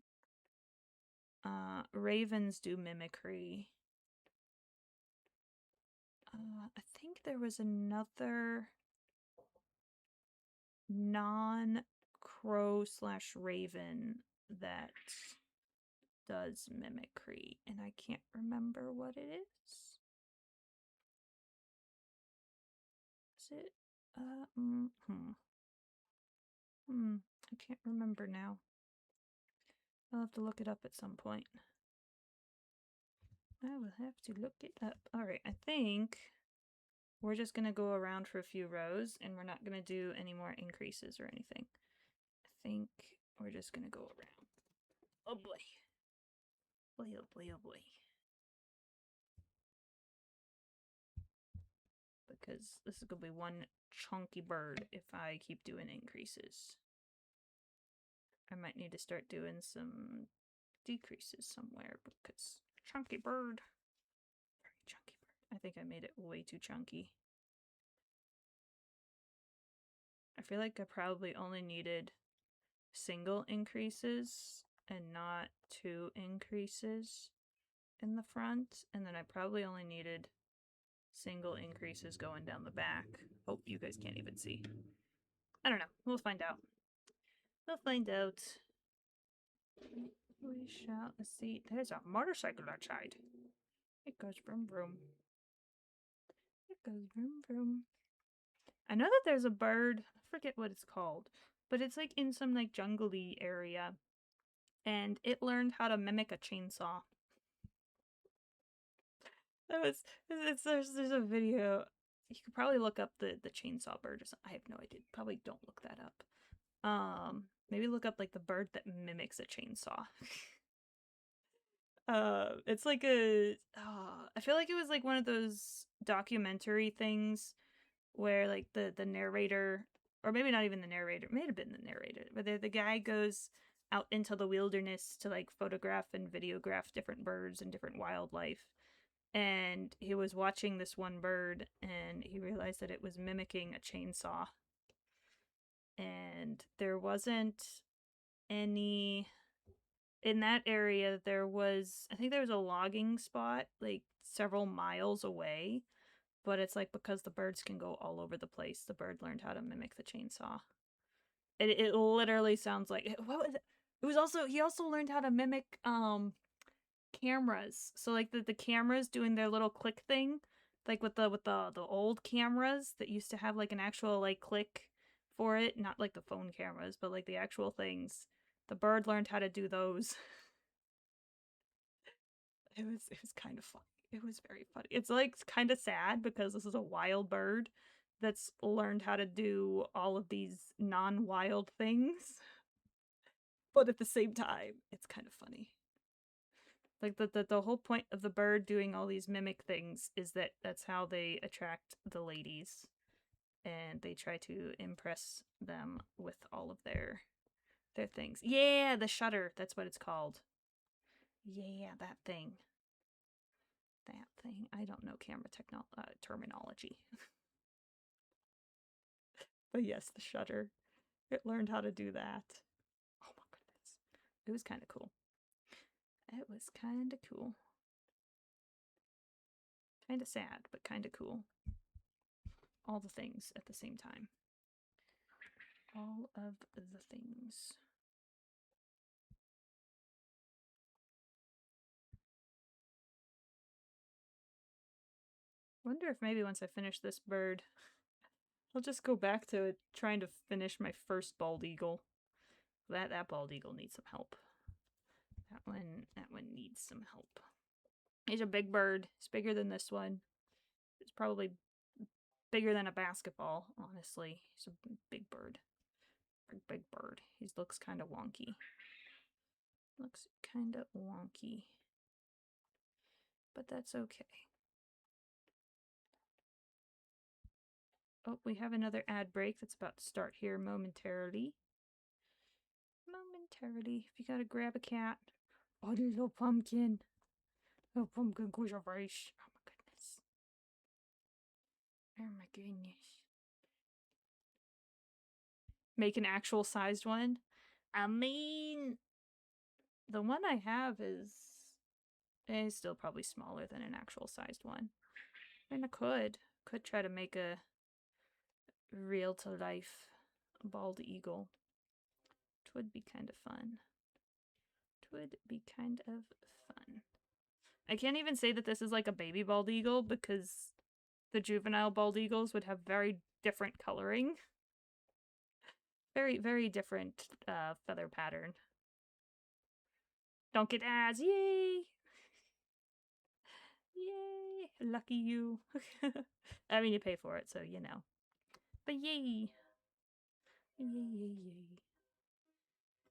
Ravens do mimicry. I think there was another non-crow / raven that does mimicry, and I can't remember what it is. Is it? I can't remember now. I'll have to look it up at some point. I will have to look it up. Alright, I think we're just going to go around for a few rows, and we're not going to do any more increases or anything. I think we're just going to go around. Oh boy. Boy, oh boy, oh boy. Because this is going to be one chunky bird if I keep doing increases. I might need to start doing some decreases somewhere because chunky bird. Very chunky bird. I think I made it way too chunky. I feel like I probably only needed single increases and not 2 increases in the front, and then I probably only needed single increases going down the back. Oh, you guys can't even see. I don't know. We'll find out. We'll find out. We shall see. There's a motorcycle outside. It goes vroom vroom. goes vroom vroom. I know that there's a bird, I forget what it's called, but it's like in some like jungly area, and it learned how to mimic a chainsaw. That was there's a video. You could probably look up the chainsaw bird or something. I have no idea. Probably don't look that up. Maybe look up like the bird that mimics a chainsaw. It's like I feel like it was like one of those documentary things where like the narrator, or maybe not even the narrator, it may have been the narrator, but the guy goes out into the wilderness to like photograph and videograph different birds and different wildlife. And he was watching this one bird and he realized that it was mimicking a chainsaw. And there wasn't any in that area. I think there was a logging spot like several miles away, but it's like because the birds can go all over the place, the bird learned how to mimic the chainsaw. It literally sounds like what was it? It was also he also learned how to mimic cameras. So like the cameras doing their little click thing, like with the old cameras that used to have like an actual like click for it, not like the phone cameras, but like the actual things. The bird learned how to do those. It was kind of funny. It was very funny. It's like kind of sad because this is a wild bird that's learned how to do all of these non-wild things. But at the same time, it's kind of funny. Like the whole point of the bird doing all these mimic things is that that's how they attract the ladies, and they try to impress them with all of their things. Yeah, the shutter, that's what it's called. Yeah, that thing. That thing. I don't know camera terminology. But yes, the shutter. It learned how to do that. Oh my goodness. It was kind of cool. It was kind of cool. Kind of sad, but kind of cool. All the things at the same time. All of the things. Wonder if maybe once I finish this bird, I'll just go back to trying to finish my first bald eagle. That bald eagle needs some help. That one needs some help. He's a big bird. He's bigger than this one. It's probably bigger than a basketball, honestly. He's a big bird. Big bird. He looks kind of wonky. Looks kind of wonky. But that's okay. Oh, we have another ad break that's about to start here momentarily. If you gotta grab a cat. Oh, the little pumpkin. Little pumpkin goes over ice. Oh my goodness. Oh my goodness. Make an actual sized one? I mean, the one I have is still probably smaller than an actual sized one. I mean, I could try to make a real to life bald eagle. It would be kind of fun. It would be kind of fun. I can't even say that this is like a baby bald eagle because the juvenile bald eagles would have very different coloring. Very, very different feather pattern. Don't get ads, yay! Yay! Lucky you. I mean, you pay for it, so you know. But yay! Yay.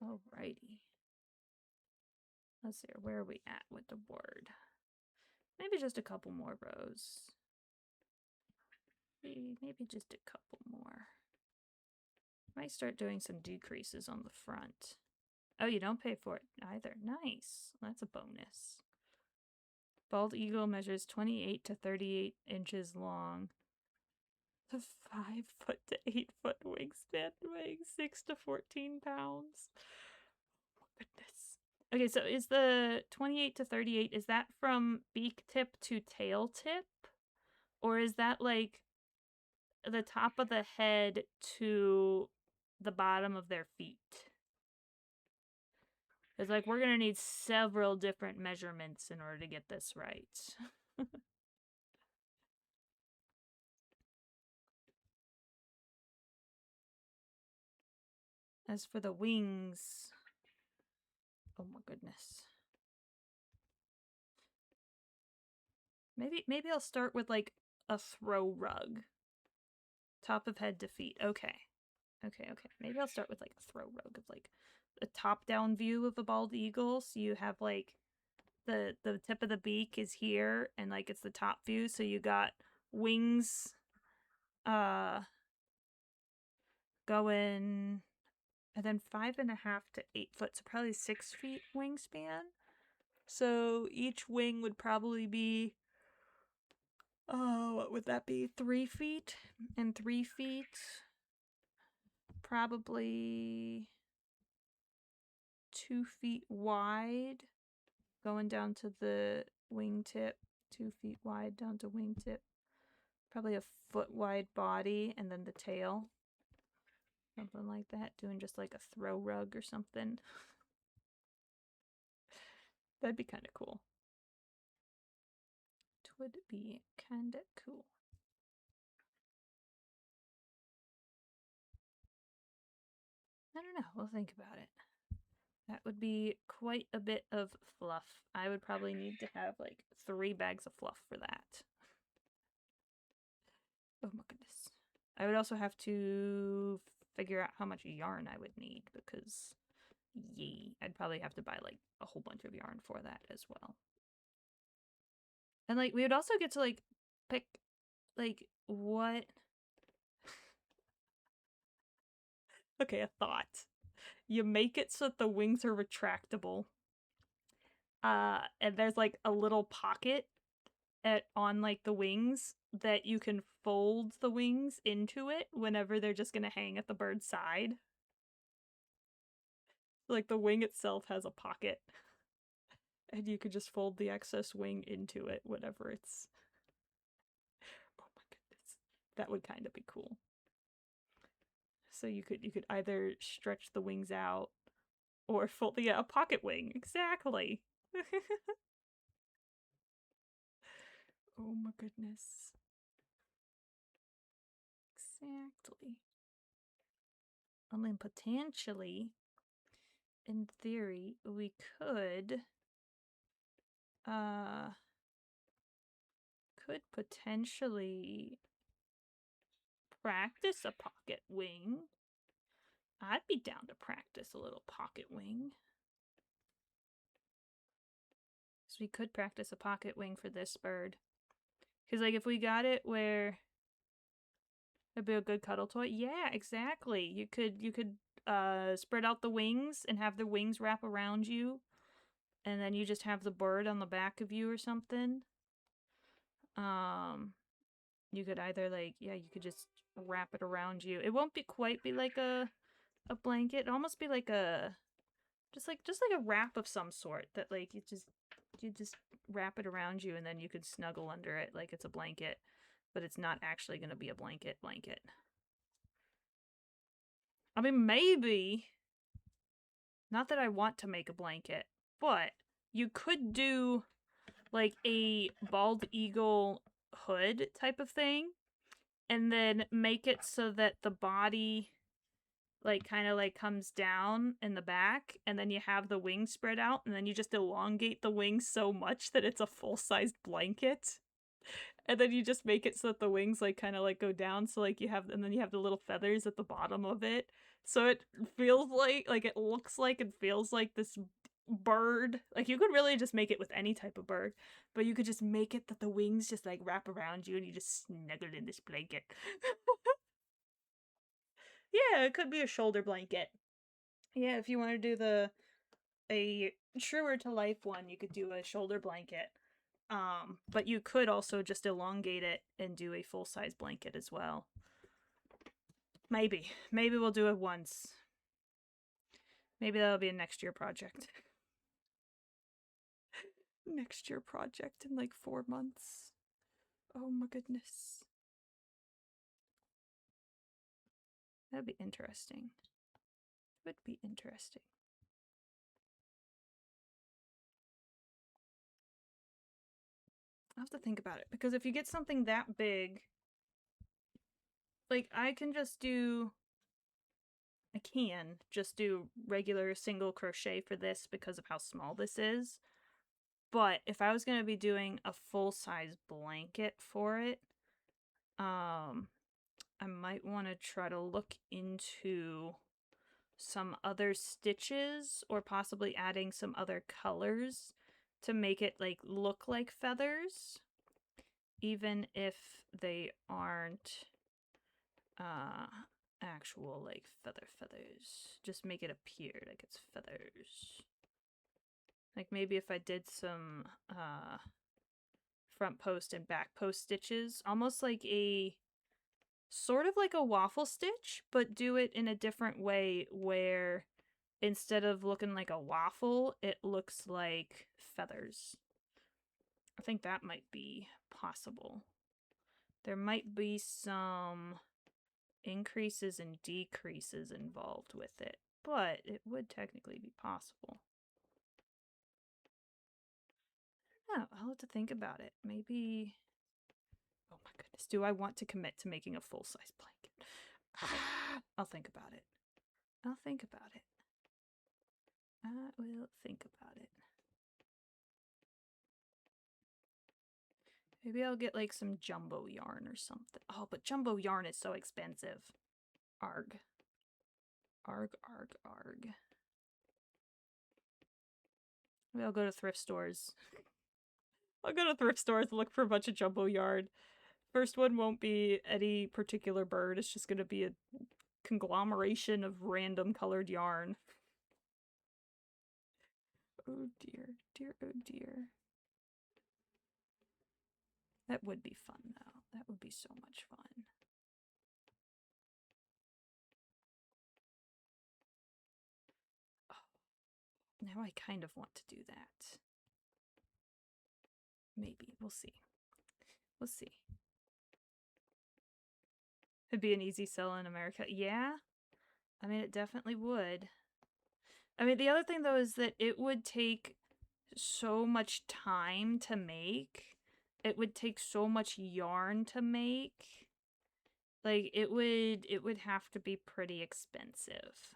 Alrighty. Let's see, where are we at with the word? Maybe just a couple more rows. Maybe just a couple more. Might start doing some decreases on the front. Oh, you don't pay for it either. Nice. That's a bonus. Bald eagle measures 28 to 38 inches long. The 5 foot to 8 foot wingspan, weighing 6 to 14 pounds. Oh, goodness. Okay, so is the 28 to 38, is that from beak tip to tail tip? Or is that like the top of the head to the bottom of their feet? It's like we're gonna need several different measurements in order to get this right. As for the wings, oh my goodness. Maybe I'll start with like a throw rug. Top of head to feet. Okay. Okay. Maybe I'll start with like a throw rug of like a top-down view of a bald eagle. So you have like the tip of the beak is here and like it's the top view. So you got wings going and then 5.5 to 8 foot. So probably 6 feet wingspan. So each wing would probably be what would that be? 3 feet and 3 feet. Probably 2 feet wide going down to the wingtip. 2 feet wide down to wingtip. Probably a foot wide body and then the tail. Something like that. Doing just like a throw rug or something. That'd be kind of cool. It would be kind of cool. I don't know. We'll think about it. That would be quite a bit of fluff. I would probably need to have like 3 bags of fluff for that. Oh my goodness. I would also have to figure out how much yarn I would need because, yay, I'd probably have to buy like a whole bunch of yarn for that as well. And like we would also get to like pick like what. Okay, a thought. You make it so that the wings are retractable. And there's like a little pocket on like the wings that you can fold the wings into it whenever they're just gonna hang at the bird's side. Like the wing itself has a pocket. And you could just fold the excess wing into it whenever it's... Oh my goodness. That would kind of be cool. So you could either stretch the wings out or fold a pocket wing. Exactly. Oh my goodness. Exactly. I mean, potentially, in theory, we could potentially practice a pocket wing. I'd be down to practice a little pocket wing. So we could practice a pocket wing for this bird. Because, like, if we got it where it'd be a good cuddle toy. Yeah, exactly. You could spread out the wings and have the wings wrap around you. And then you just have the bird on the back of you or something. You could either, like, yeah, you could just wrap it around you. It won't quite be like a blanket. It'll almost be like a... Just like a wrap of some sort that, like, you just wrap it around you and then you could snuggle under it like it's a blanket, but it's not actually going to be a blanket. I mean, maybe, not that I want to make a blanket, but you could do like a bald eagle hood type of thing and then make it so that the body like kind of like comes down in the back and then you have the wings spread out and then you just elongate the wings so much that it's a full-sized blanket. And then you just make it so that the wings like kind of like go down so like you have, and then you have the little feathers at the bottom of it. So it feels like it looks like and feels like this bird. Like you could really just make it with any type of bird, but you could just make it that the wings just like wrap around you and you just snuggle in this blanket. Yeah, it could be a shoulder blanket. Yeah, if you want to do a truer to life one, you could do a shoulder blanket. But you could also just elongate it and do a full-size blanket as well. Maybe we'll do it once. Maybe that'll be a next year project. Next year project in like 4 months. Oh my goodness. That'd be interesting. Would be interesting. I'll have to think about it, because if you get something that big, like I can just do I can just do regular single crochet for this because of how small this is. But if I was going to be doing a full-size blanket for it, I might want to try to look into some other stitches or possibly adding some other colors to make it like look like feathers, even if they aren't actual like feathers. Just make it appear like it's feathers. Like maybe if I did some front post and back post stitches, almost like a sort of like a waffle stitch, but do it in a different way where instead of looking like a waffle, it looks like feathers. I think that might be possible. There might be some increases and decreases involved with it, but it would technically be possible. Oh, I'll have to think about it. Maybe... Oh my goodness. Do I want to commit to making a full-size blanket? I'll think about it. I'll think about it. I will think about it. Maybe I'll get like some jumbo yarn or something. Oh, but jumbo yarn is so expensive. Arg. Arg, arg, arg. Maybe I'll go to thrift stores. I'll go to thrift stores and look for a bunch of jumbo yarn. First one won't be any particular bird. It's just going to be a conglomeration of random colored yarn. Oh dear, dear, oh dear. That would be fun, though. That would be so much fun. Oh, now I kind of want to do that. Maybe. We'll see. We'll see. It'd be an easy sell in America. Yeah? I mean, it definitely would. I mean, the other thing, though, is that it would take so much time to make. It would take so much yarn to make. Like, it would have to be pretty expensive.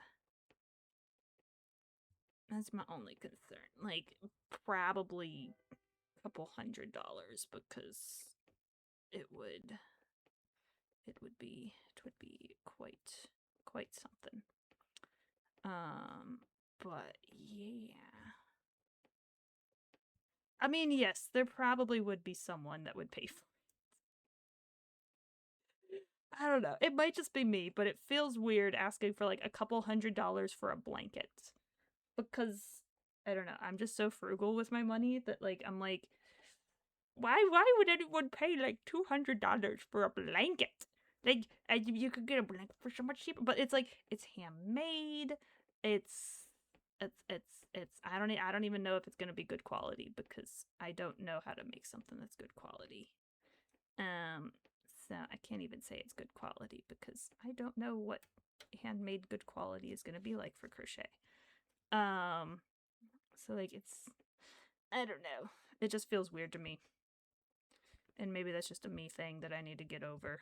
That's my only concern. Like, probably a couple $100 because it would be quite something. But yeah. I mean, yes, there probably would be someone that would pay for it. I don't know. It might just be me, but it feels weird asking for like a couple $100 for a blanket. Because I don't know, I'm just so frugal with my money that like I'm like, why would anyone pay like $200 for a blanket? Like, you could get a blanket for so much cheaper, but it's like, it's handmade. It's I don't even know if it's gonna be good quality because I don't know how to make something that's good quality. So I can't even say it's good quality because I don't know what handmade good quality is gonna be like for crochet. So like I don't know. It just feels weird to me. And maybe that's just a me thing that I need to get over.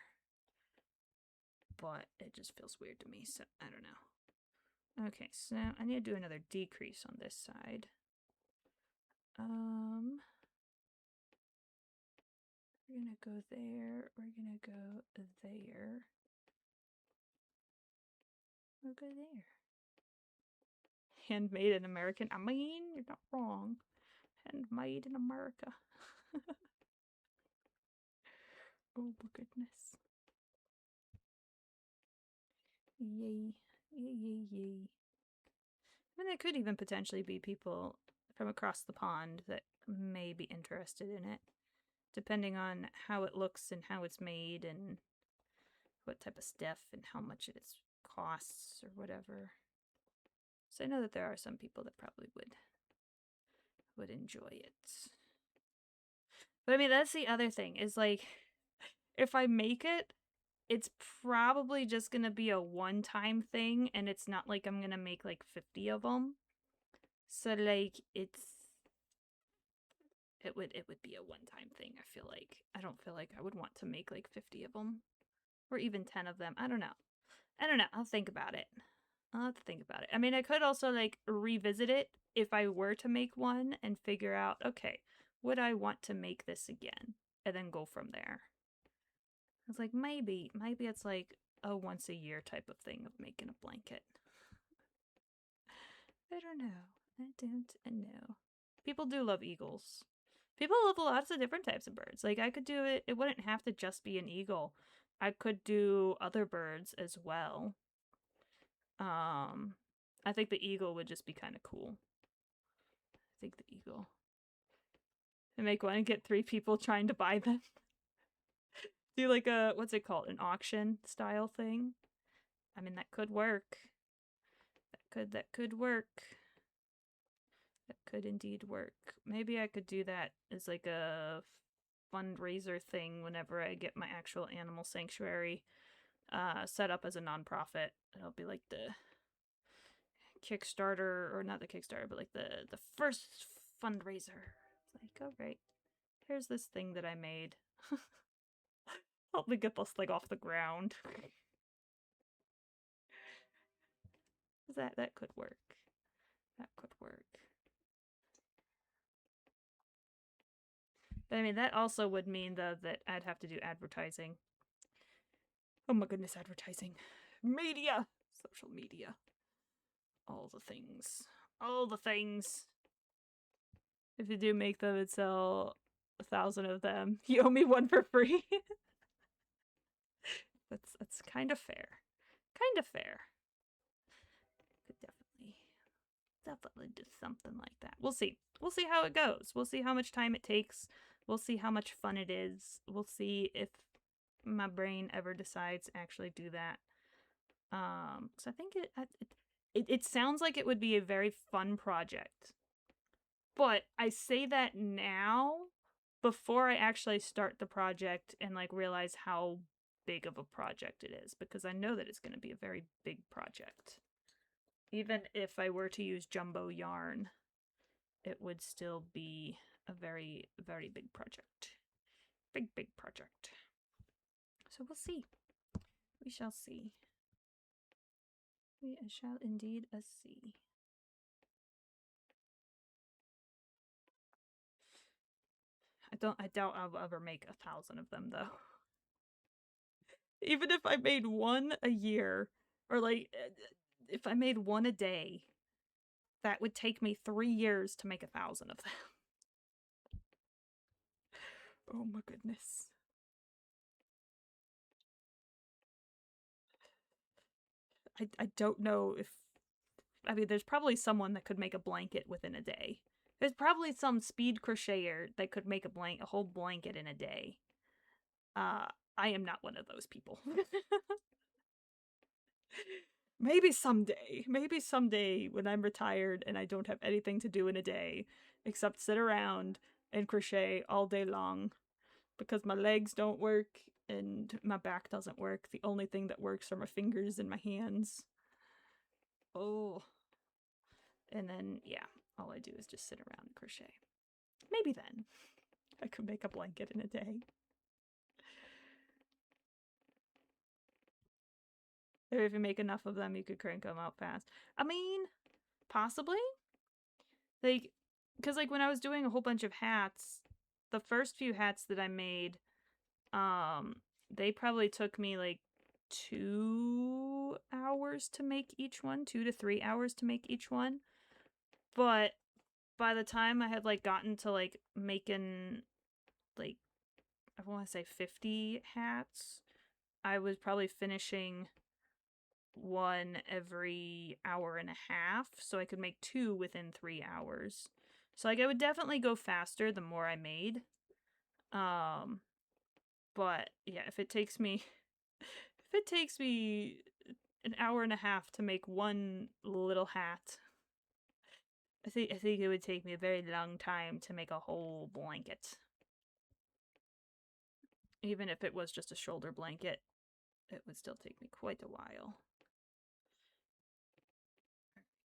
But it just feels weird to me, so I don't know. Okay, so I need to do another decrease on this side. We're gonna go there, we're gonna go there. We'll go there. Handmade in American. I mean, you're not wrong. Handmade in America. Oh my goodness. Yay. Yay, yay, yay. I mean, there could even potentially be people from across the pond that may be interested in it, depending on how it looks and how it's made and what type of stuff and how much it costs or whatever. So I know that there are some people that probably would enjoy it. But I mean, that's the other thing, is like, if I make it, it's probably just gonna be a one-time thing, and it's not like I'm gonna make like 50 of them. So like, it would be a one-time thing, I feel like. I don't feel like I would want to make like 50 of them. Or even 10 of them. I don't know. I'll think about it. I'll have to think about it. I mean, I could also like revisit it if I were to make one and figure out, okay, would I want to make this again? And then go from there. It's like maybe it's like a once a year type of thing of making a blanket. I don't know. I don't know. People do love eagles. People love lots of different types of birds. Like I could do it, it wouldn't have to just be an eagle. I could do other birds as well. I think the eagle would just be kind of cool. I think the eagle. And make one and get 3 people trying to buy them. Do like a, what's it called? An auction style thing. I mean, that could work. That could work. That could indeed work. Maybe I could do that as like a fundraiser thing whenever I get my actual animal sanctuary set up as a nonprofit. It'll be like the Kickstarter, or not the Kickstarter, but like the first fundraiser. It's like, all right, here's this thing that I made. Help me get this thing off the ground. That could work. That could work. But I mean, that also would mean though that I'd have to do advertising. Oh my goodness, advertising. Media! Social media. All the things. All the things. If you do make them and sell 1,000 of them, you owe me one for free. That's kind of fair. Kind of fair. Could definitely do something like that. We'll see. We'll see how it goes. We'll see how much time it takes. We'll see how much fun it is. We'll see if my brain ever decides to actually do that. Because I think it sounds like it would be a very fun project. But I say that now before I actually start the project and like realize how big of a project it is, because I know that it's going to be a very big project. Even if I were to use jumbo yarn, it would still be a very, very big project. Big project. So we'll see. We shall see. We shall indeed see. I doubt I'll ever make 1,000 of them though. Even if I made one a year, or like if I made one a day, that would take me 3 years to make 1,000 of them. Oh my goodness. I don't know if, I mean, there's probably someone that could make a blanket within a day. There's probably some speed crocheter that could make a whole blanket in a day. I am not one of those people. Maybe someday when I'm retired and I don't have anything to do in a day except sit around and crochet all day long, because my legs don't work and my back doesn't work. The only thing that works are my fingers and my hands. Oh. And then, yeah, all I do is just sit around and crochet. Maybe then I could make a blanket in a day. Or if you make enough of them, you could crank them out fast. I mean, possibly. Like, because like when I was doing a whole bunch of hats, the first few hats that I made, they probably took me like 2 hours to make each one, 2 to 3 hours to make each one. But by the time I had like gotten to like making like, I want to say 50 hats, I was probably finishing one every hour and a half, so I could make 2 within 3 hours. So like I would definitely go faster the more I made. But yeah, if it takes me an hour and a half to make one little hat, I think it would take me a very long time to make a whole blanket. Even if it was just a shoulder blanket, it would still take me quite a while.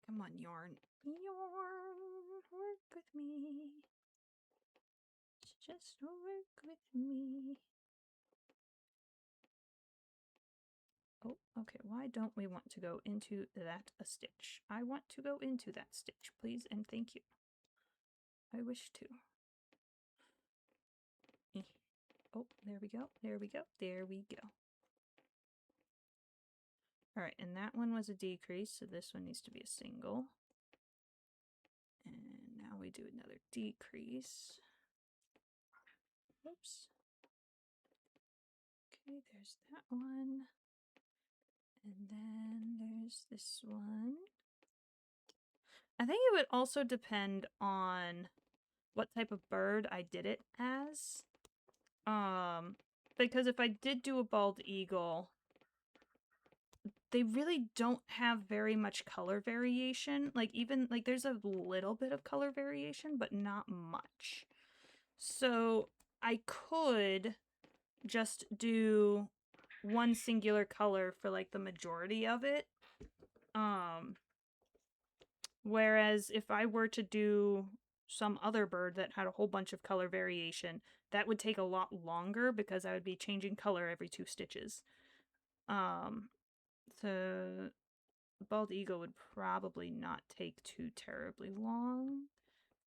Come on, yarn. Yarn, work with me. Just work with me. Oh, Okay, why don't we want to go into that a stitch? I want to go into that stitch, please, and thank you. I wish to. Oh, there we go, there we go, there we go. Alright, and that one was a decrease, so this one needs to be a single. And now we do another decrease. Oops. Okay, there's that one. And then there's this one. I think it would also depend on what type of bird I did it as. Because if I did do a bald eagle, they really don't have very much color variation. Like, even, like, there's a little bit of color variation, but not much. So I could just do one singular color for, like, the majority of it. Whereas if I were to do some other bird that had a whole bunch of color variation, that would take a lot longer because I would be changing color every 2 stitches. So bald eagle would probably not take too terribly long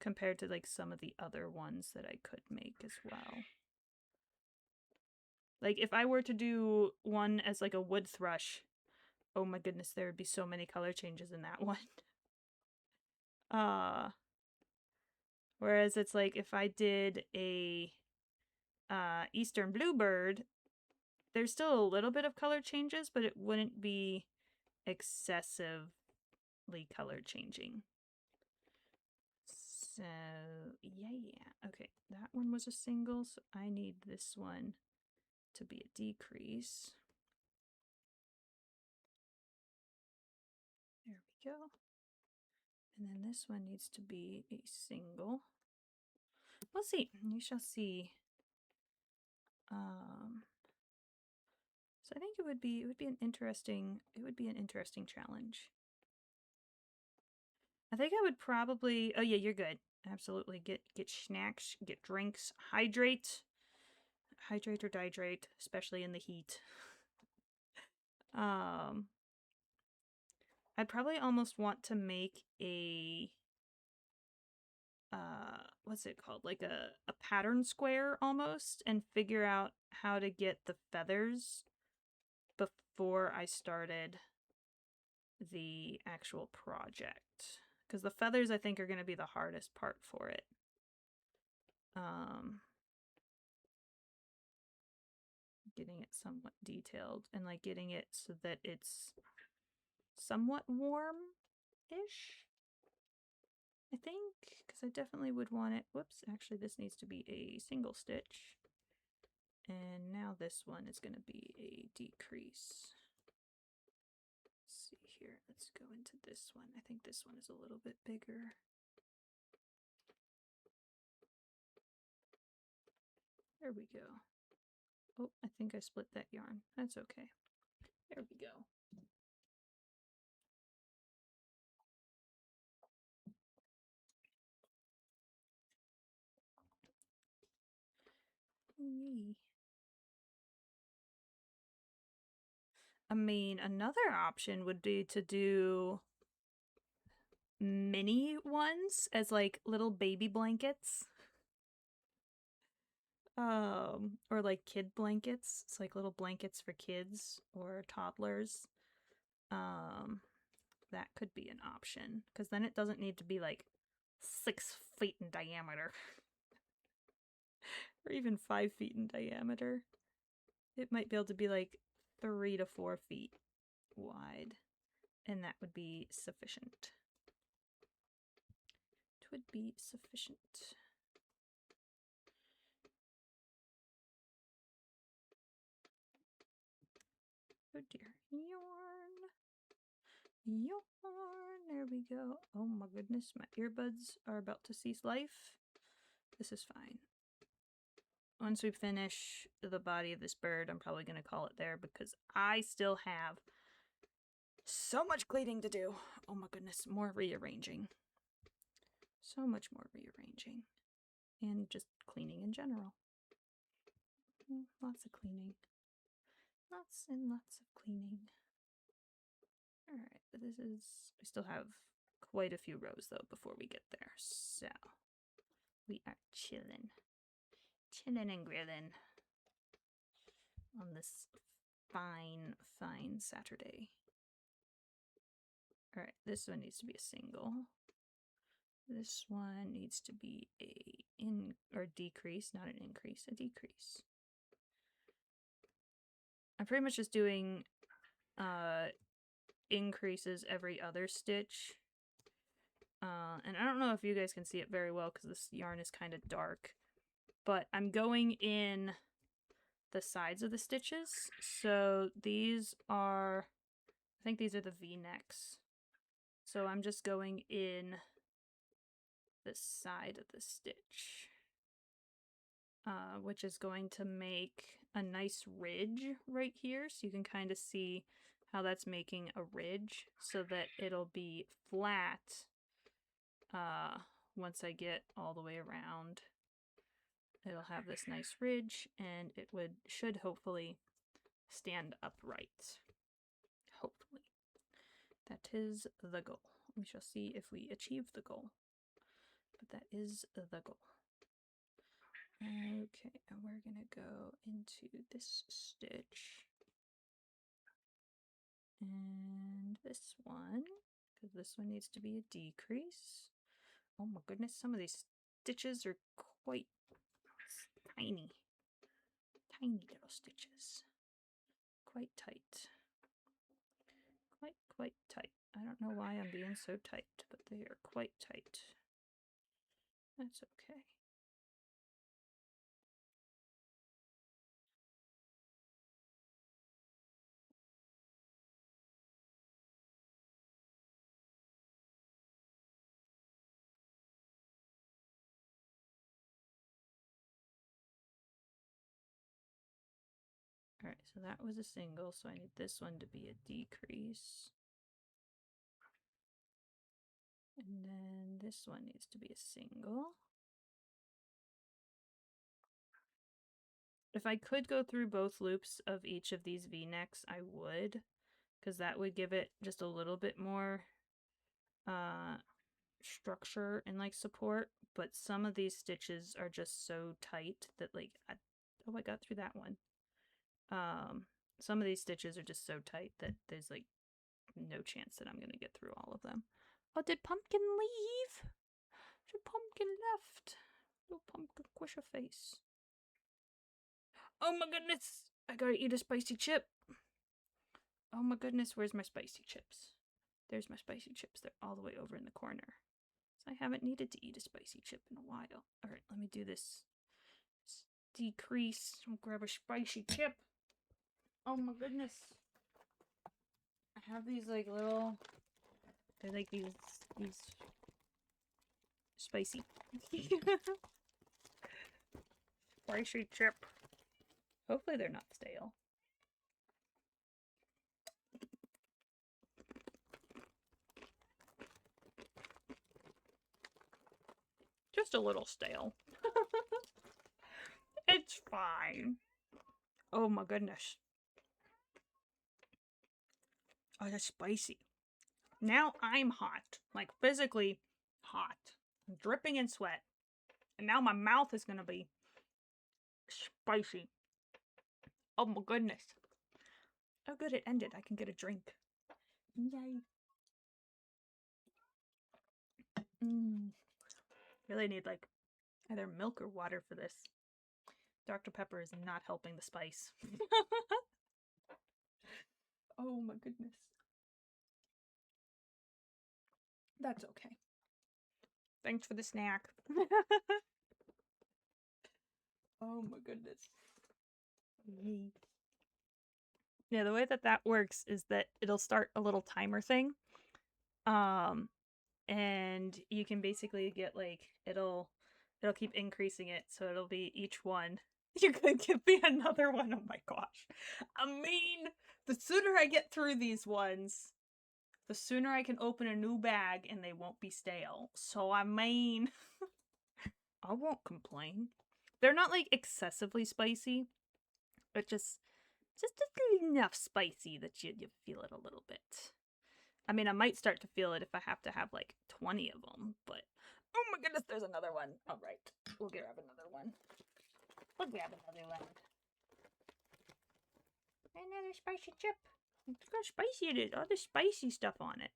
compared to like some of the other ones that I could make as well. Like if I were to do one as like a wood thrush, oh my goodness, there would be so many color changes in that one. Whereas it's like if I did a eastern bluebird, there's still a little bit of color changes, but it wouldn't be excessively color changing. So yeah. Okay, that one was a single, so I need this one to be a decrease. There we go. And then this one needs to be a single. We'll see. You shall see. So I think it would be an interesting challenge. I think I would probably, oh yeah, you're good. Absolutely. Get snacks, get drinks, hydrate or dihydrate, especially in the heat. I'd probably almost want to make a what's it called? Like a pattern square almost, and figure out how to get the feathers before I started the actual project. Because the feathers, I think, are going to be the hardest part for it. Getting it somewhat detailed and like getting it so that it's somewhat warm-ish, I think, because I definitely would want it. Whoops, actually this needs to be a single stitch. And now this one is going to be a decrease. Let's see here. Let's go into this one. I think this one is a little bit bigger. There we go. Oh, I think I split that yarn. That's okay. There we go. I mean, another option would be to do mini ones as like little baby blankets. Or like kid blankets. It's like little blankets for kids or toddlers. That could be an option, because then it doesn't need to be like 6 feet in diameter. Or even 5 feet in diameter. It might be able to be like 3 to 4 feet wide, and that would be sufficient. It would be sufficient. Oh dear. Yarn. There we go. Oh my goodness, my earbuds are about to cease life. This is fine. Once we finish the body of this bird, I'm probably going to call it there because I still have so much pleating to do. Oh my goodness, more rearranging. So much more rearranging. And just cleaning in general. Lots of cleaning. Lots and lots of cleaning. Alright, this is... we still have quite a few rows, though, before we get there, so... we are chilling. Chilling and grilling. On this fine, fine Saturday. Alright, this one needs to be a single. This one needs to be a decrease, not an increase, a decrease. I'm pretty much just doing increases every other stitch. And I don't know if you guys can see it very well because this yarn is kind of dark, but I'm going in the sides of the stitches. So these are, I think these are the V-necks. So I'm just going in the side of the stitch, which is going to make a nice ridge right here. So you can kind of see how that's making a ridge so that it'll be flat once I get all the way around. It'll have this nice ridge and it should hopefully stand upright. Hopefully. That is the goal. We shall see if we achieve the goal. But that is the goal. Okay, and we're gonna go into this stitch. And this one, because this one needs to be a decrease. Oh my goodness, some of these stitches are quite tiny. Tiny little stitches. Quite tight. Quite tight. I don't know why I'm being so tight, but they are quite tight. That's okay. Alright, so that was a single, so I need this one to be a decrease. And then this one needs to be a single. If I could go through both loops of each of these V-necks, I would, because that would give it just a little bit more structure and like support, but some of these stitches are just so tight that like, I got through that one. Some of these stitches are just so tight that there's like no chance that I'm gonna get through all of them. Oh, did Pumpkin leave? Did Pumpkin left? Little Pumpkin Quisha face. Oh my goodness! I gotta eat a spicy chip. Oh my goodness, where's my spicy chips? There's my spicy chips. They're all the way over in the corner. So I haven't needed to eat a spicy chip in a while. Alright, let me do this. Decrease. I'll grab a spicy chip. Oh my goodness. I have these like little... they're like these spicy. Spicy chip. Hopefully they're not stale. Just a little stale. It's fine. Oh my goodness. Oh, that's spicy. Now I'm hot. Like physically hot. I'm dripping in sweat. And now my mouth is gonna be spicy. Oh my goodness. Oh good, it ended. I can get a drink. Yay. Really need like either milk or water for this. Dr. Pepper is not helping the spice. Oh my goodness. That's okay. Thanks for the snack. Oh my goodness. Yeah, the way that works is that it'll start a little timer thing. And you can basically get like, it'll keep increasing it, so it'll be each one. You could give me another one, oh my gosh. I mean, the sooner I get through these ones, the sooner I can open a new bag and they won't be stale. So I mean, I won't complain. They're not like excessively spicy, but just enough spicy that you feel it a little bit. I mean, I might start to feel it if I have to have like 20 of them, but oh my goodness, there's another one. All right, we'll grab another one. We'll grab another one. Another spicy chip. Look how spicy it is. All the spicy stuff on it.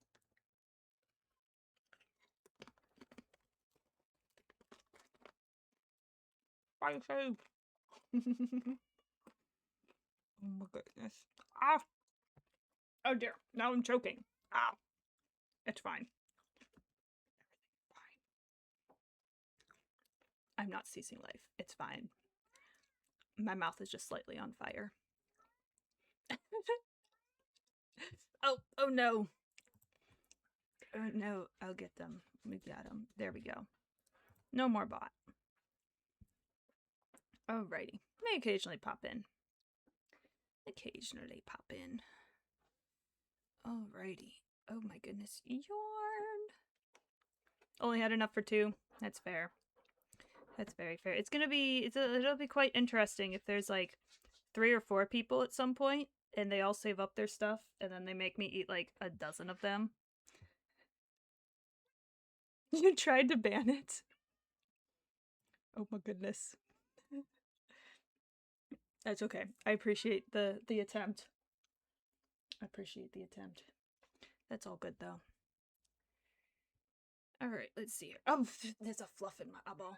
Spicy. Oh my goodness. Ah! Oh dear. Now I'm choking. Ah! It's fine. Fine. I'm not ceasing life. It's fine. My mouth is just slightly on fire. Oh no. Oh no. I'll get them. We got them. There we go. No more bot. Alrighty. May occasionally pop in. Occasionally pop in. Alrighty. Oh my goodness. Yarn. Only had enough for 2. That's fair. That's very fair. It's gonna be, it'll be quite interesting if there's like 3 or 4 people at some point and they all save up their stuff and then they make me eat like a dozen of them. You tried to ban it? Oh my goodness. That's okay. I appreciate the attempt. I appreciate the attempt. That's all good though. Alright, let's see here. Oh, there's a fluff in my eyeball.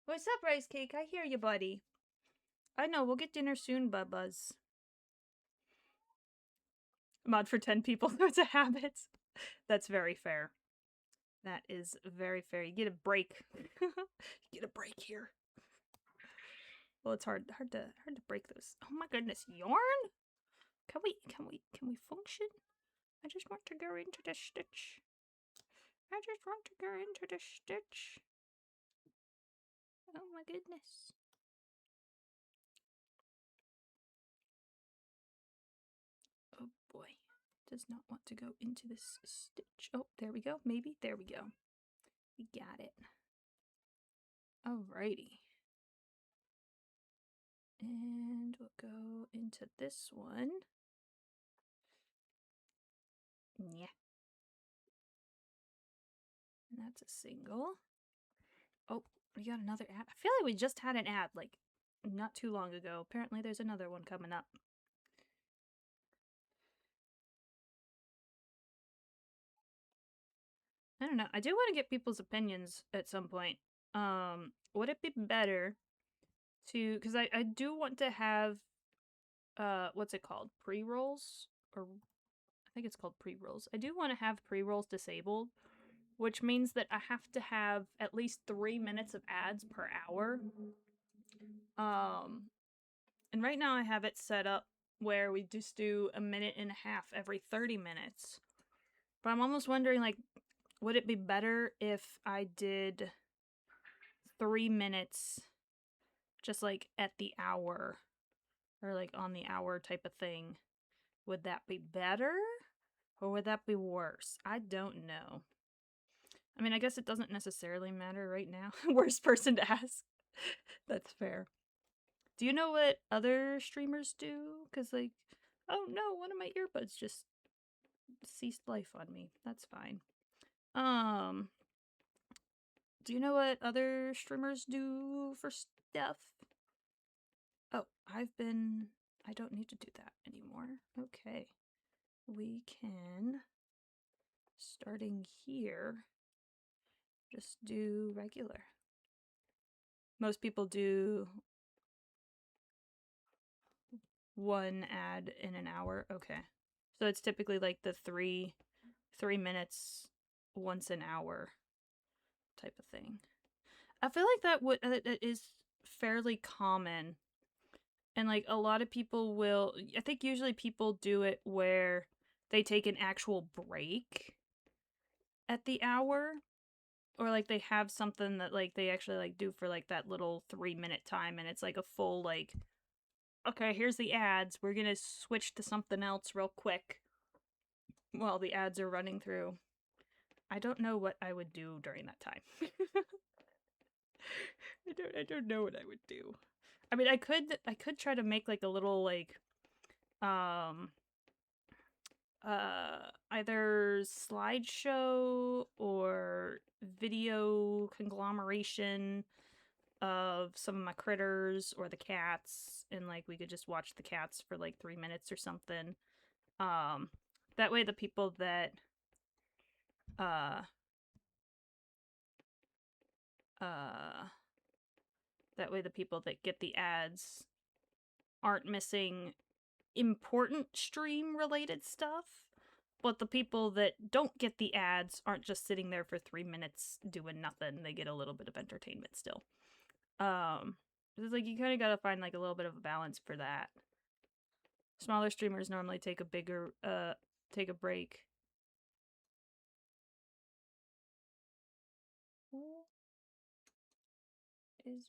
What's up, Rice Cake? I hear you, buddy. I know, we'll get dinner soon, Bubba's. Mod for 10 people, so it's a habit. That's very fair. That is very fair. You get a break. You get a break here. Well, it's hard to break those. Oh my goodness, yarn? Can we function? I just want to go into the stitch. I just want to go into the stitch. Oh my goodness. Oh boy. Does not want to go into this stitch. Oh, there we go. Maybe. There we go. We got it. Alrighty. And we'll go into this one. Yeah. And that's a single. Oh, we got another ad. I feel like we just had an ad, like, not too long ago. Apparently there's another one coming up. I don't know. I do want to get people's opinions at some point. Would it be better to... Because I do want to have... what's it called? Pre-rolls? Or... I think it's called pre-rolls. I do want to have pre-rolls disabled, which means that I have to have at least 3 minutes of ads per hour. And right now I have it set up where we just do 1.5 minutes every 30 minutes. But I'm almost wondering, like, would it be better if I did 3 minutes just, like, at the hour? Or, like, on the hour type of thing? Would that be better? Or would that be worse? I don't know. I mean, I guess it doesn't necessarily matter right now. Worst person to ask. That's fair. Do you know what other streamers do? Because, like, oh no, one of my earbuds just ceased life on me. That's fine. Do you know what other streamers do for stuff? Oh, I don't need to do that anymore. Okay. We can, starting here, just do regular. Most people do 1 ad in an hour. Okay. So it's typically like the 3 minutes once an hour type of thing. I feel like that is fairly common. And like a lot of people will, I think usually people do it where they take an actual break at the hour. Or like they have something that like they actually like do for like that little 3-minute time, and it's like a full like, okay, here's the ads. We're gonna switch to something else real quick while the ads are running through. I don't know what I would do during that time. I don't know what I would do. I mean, I could try to make like a little like either slideshow or video conglomeration of some of my critters or the cats, and like we could just watch the cats for like 3 minutes or something. That way the people that uh uh that way the people that get the ads aren't missing important stream related stuff, but the people that don't get the ads aren't just sitting there for 3 minutes doing nothing. They get a little bit of entertainment still. It's like you kind of gotta find like a little bit of a balance for that. Smaller streamers normally take a break.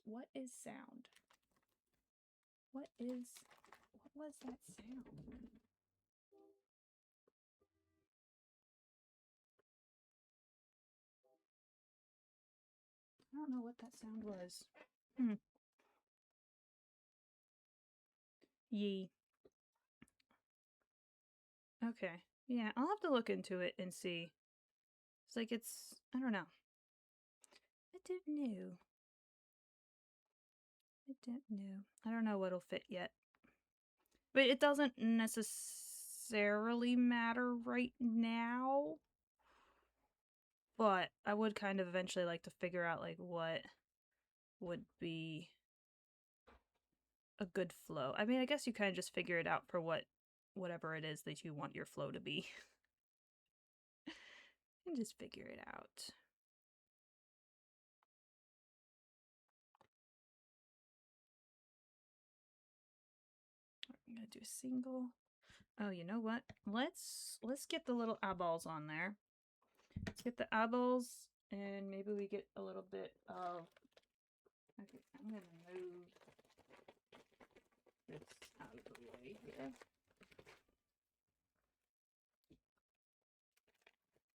What is sound? What was that sound? I don't know what that sound was. Yee. Okay. Yeah, I'll have to look into it and see. It's like I don't know. I don't know. I don't know what'll fit yet. But it doesn't necessarily matter right now. But I would kind of eventually like to figure out like what would be a good flow. I mean, I guess you kind of just figure it out for whatever it is that you want your flow to be. And just figure it out. I'm gonna do a single. Oh, you know what? Let's get the little eyeballs on there. Let's get the eyeballs, and maybe we get a little bit of. Okay, I'm gonna move this out of the way here.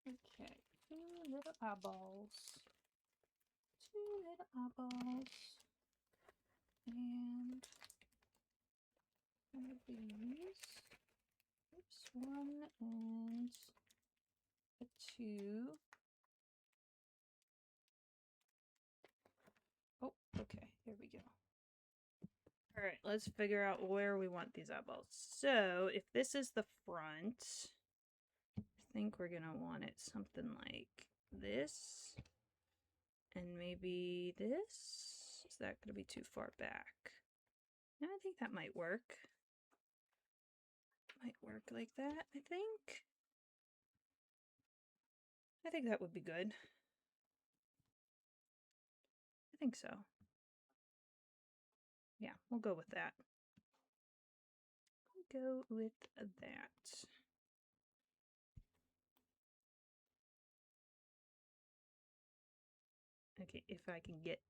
Okay, 2 little eyeballs. 2 little eyeballs. And one of these. Oops, 1 and a 2. Oh, okay, here we go. Alright, let's figure out where we want these eyeballs. So, if this is the front, I think we're gonna want it something like this. And maybe this? Is that gonna be too far back? No, I think that might work. Might work like that, I think. I think that would be good. I think so. Yeah, we'll go with that. Go with that. Okay, if I can get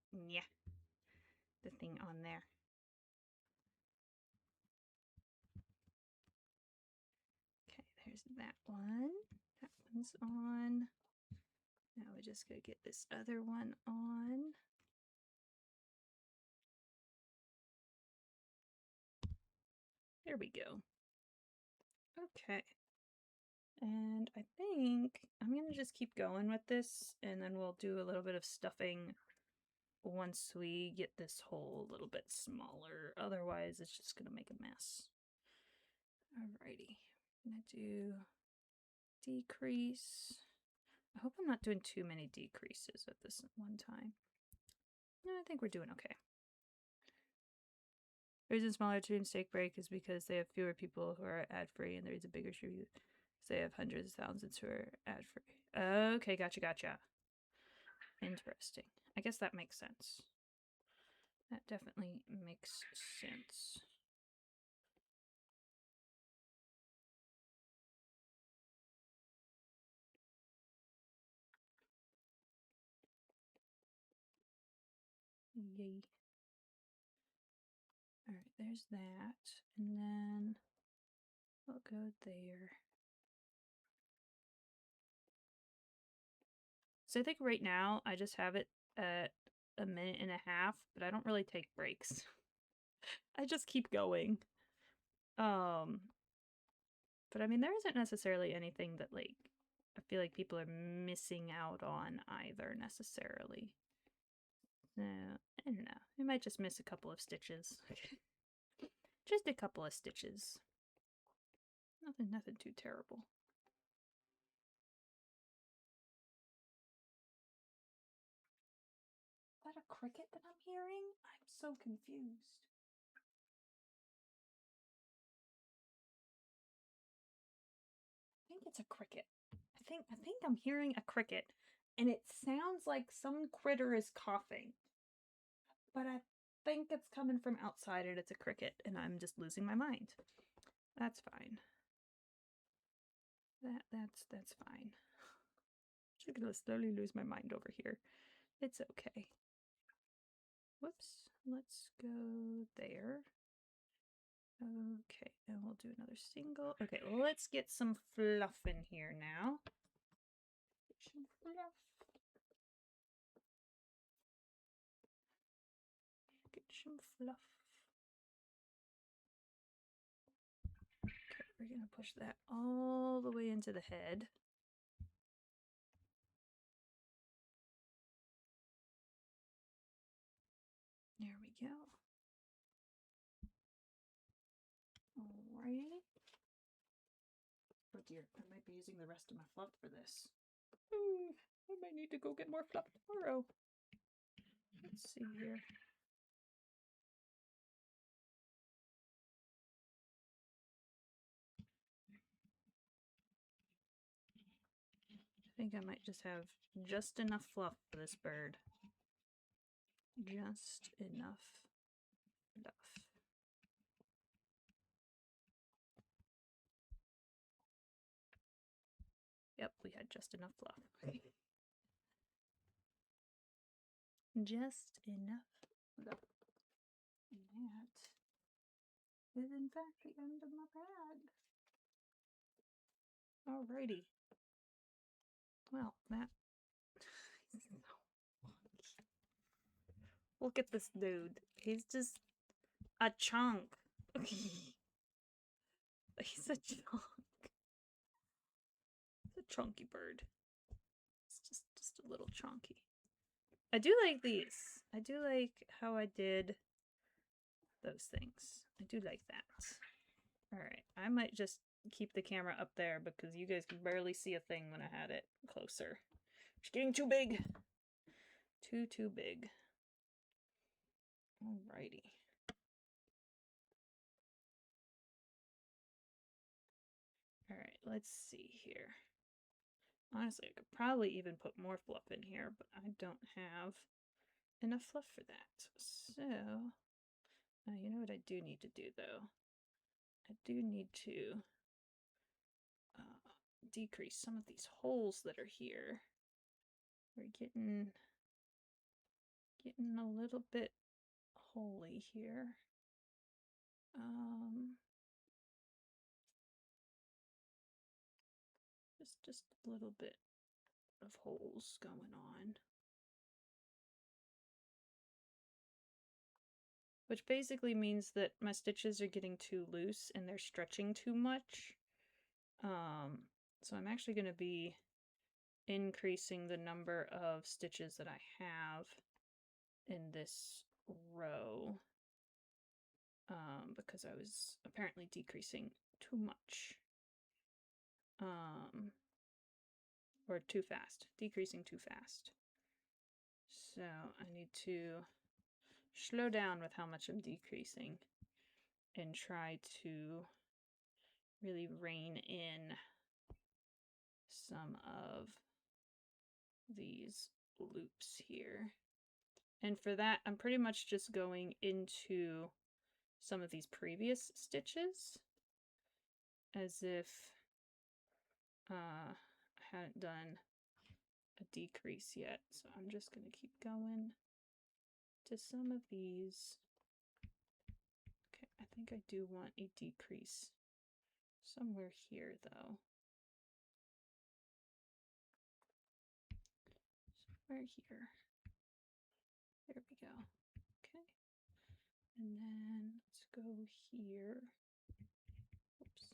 the thing on there. Okay, there's that one. That one's on. Now we just gotta get this other one on. There we go. Okay. And I think I'm gonna just keep going with this, and then we'll do a little bit of stuffing once we get this hole a little bit smaller. Otherwise, it's just gonna make a mess. Alrighty. I'm gonna do decrease. I hope I'm not doing too many decreases at this one time. No, I think we're doing okay. The reason smaller streams take break is because they have fewer people who are ad-free, and there's a bigger stream because they have hundreds of thousands who are ad-free. Okay, gotcha. Interesting. I guess that makes sense. That definitely makes sense. Yay. Alright, there's that. And then we'll go there. So I think right now I just have it at 1.5 minutes, but I don't really take breaks. I just keep going. But I mean, there isn't necessarily anything that, like, I feel like people are missing out on either, necessarily. No, I don't know. We might just miss a couple of stitches. Just a couple of stitches. Nothing too terrible. Is that a cricket that I'm hearing? I'm so confused. I think it's a cricket. I think I'm hearing a cricket, and it sounds like some critter is coughing. But I think it's coming from outside and it's a cricket, and I'm just losing my mind. That's fine. That's fine. Just gonna slowly lose my mind over here. It's okay. Whoops. Let's go there. Okay, and we'll do another single. Okay, let's get some fluff in here now. Get some fluff. Get some fluff. Okay, we're gonna push that all the way into the head. There we go. Alrighty. Oh dear, I might be using the rest of my fluff for this. I might need to go get more fluff tomorrow. Let's see here. I think I might just have just enough fluff for this bird. Just enough fluff. Yep, we had just enough fluff. Just enough fluff. And that is in fact the end of my bag. Alrighty. Well, that... Look at this dude. He's just a chunk. He's a chunk. It's a chunky bird. It's just a little chunky. I do like these. I do like how I did those things. I do like that. Alright, I might just keep the camera up there because you guys could barely see a thing when I had it closer. It's getting too big. Too big. Alrighty. Alright, let's see here. Honestly, I could probably even put more fluff in here, but I don't have enough fluff for that. So, you know what I do need to do, though? I do need to decrease some of these holes that are here. We're getting a little bit holy here. Just a little bit of holes going on. Which basically means that my stitches are getting too loose and they're stretching too much. So I'm actually going to be increasing the number of stitches that I have in this row. Because I was apparently decreasing too much. Or too fast. Decreasing too fast. So I need to slow down with how much I'm decreasing and try to really rein in some of these loops here. And for that, I'm pretty much just going into some of these previous stitches as if I hadn't done a decrease yet. So I'm just going to keep going to some of these. Okay, I think I do want a decrease somewhere here, though. Somewhere here. There we go. Okay. And then let's go here. Oops.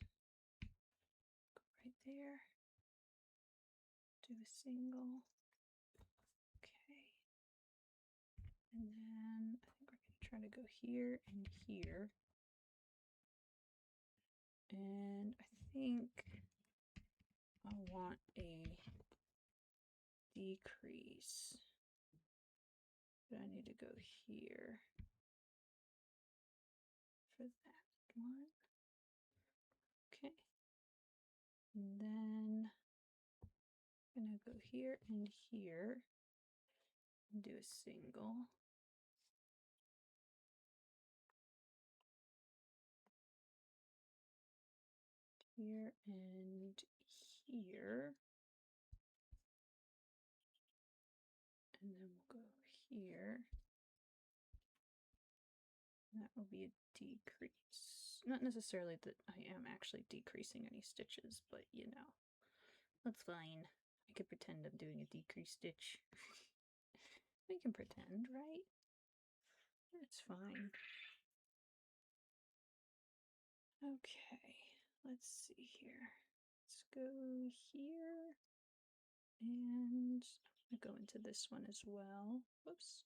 there. Do a single. Okay. And then I think we're going to try to go here and here. And I think I want a decrease. But I need to go here for that one. Okay. And then I'm going to go here and here and do a single. Here and here. And then we'll go here. And that will be a decrease. Not necessarily that I am actually decreasing any stitches, but you know, that's fine. I could pretend I'm doing a decrease stitch. We can pretend, right? It's fine. Okay, let's see here. Let's go here. And I'm gonna go into this one as well. Whoops.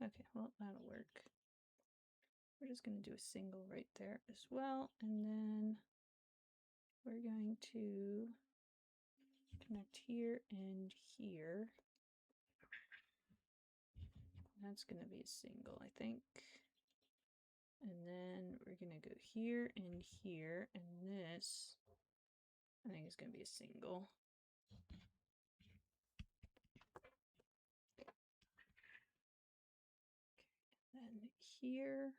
Okay, well, that'll work. We're just going to do a single right there as well. And then we're going to connect here and here. That's going to be a single, I think. And then we're going to go here and here. And this, I think, is going to be a single. Then here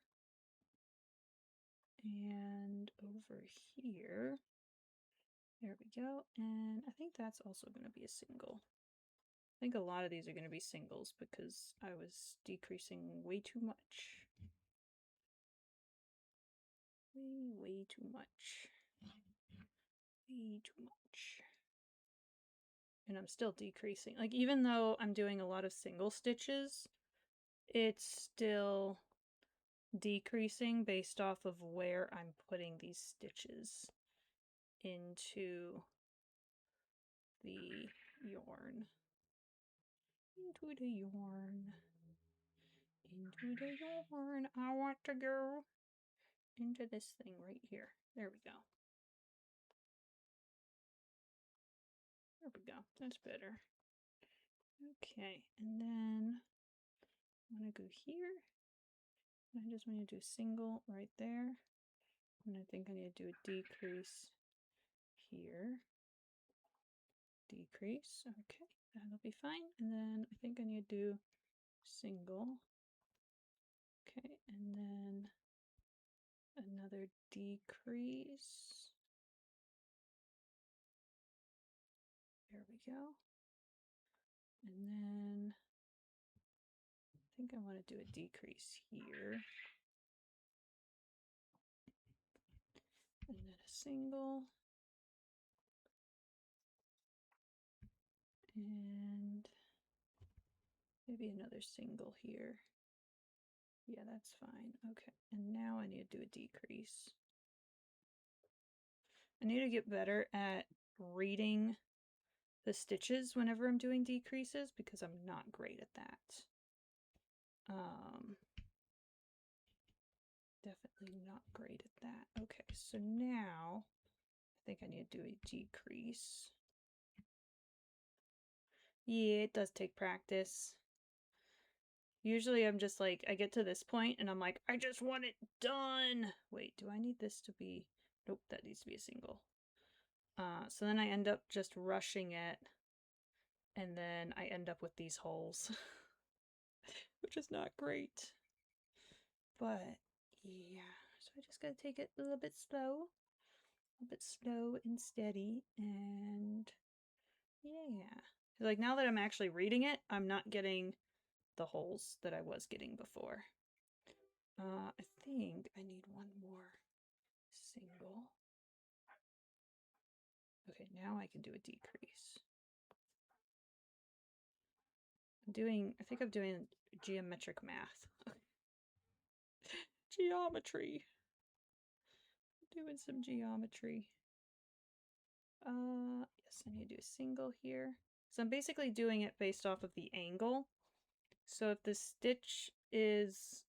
and over here. There we go. And I think that's also going to be a single. I think a lot of these are going to be singles because I was decreasing way too much. Way too much. Way too much. And I'm still decreasing. Like, even though I'm doing a lot of single stitches, it's still decreasing based off of where I'm putting these stitches into the yarn. Into the yarn. Into the yarn. I want to go into this thing right here. There we go. There we go. That's better. Okay, and then I'm going to go here. I just want to do a single right there. And I think I need to do a decrease here. Decrease. Okay, that'll be fine. And then I think I need to do single. Okay, and then another decrease. There we go. And then I think I want to do a decrease here. And then a single. And maybe another single here. Yeah, that's fine. Okay, and now I need to do a decrease. I need to get better at reading the stitches whenever I'm doing decreases because I'm not great at that. Definitely not great at that. Okay, so now I think I need to do a decrease. Yeah, it does take practice. Usually I'm just like, I get to this point and I'm like, I just want it done. Wait, do I need this to be... Nope, that needs to be a single. So then I end up just rushing it. And then I end up with these holes. Which is not great. But, yeah. So I just gotta take it a little bit slow. A bit slow and steady. And, yeah. Like, now that I'm actually reading it, I'm not getting the holes that I was getting before. I think I need one more single. Okay, now I can do a decrease. I think I'm doing geometric math. Geometry. I'm doing some geometry. Yes, I need to do a single here. So I'm basically doing it based off of the angle. So if the stitch is,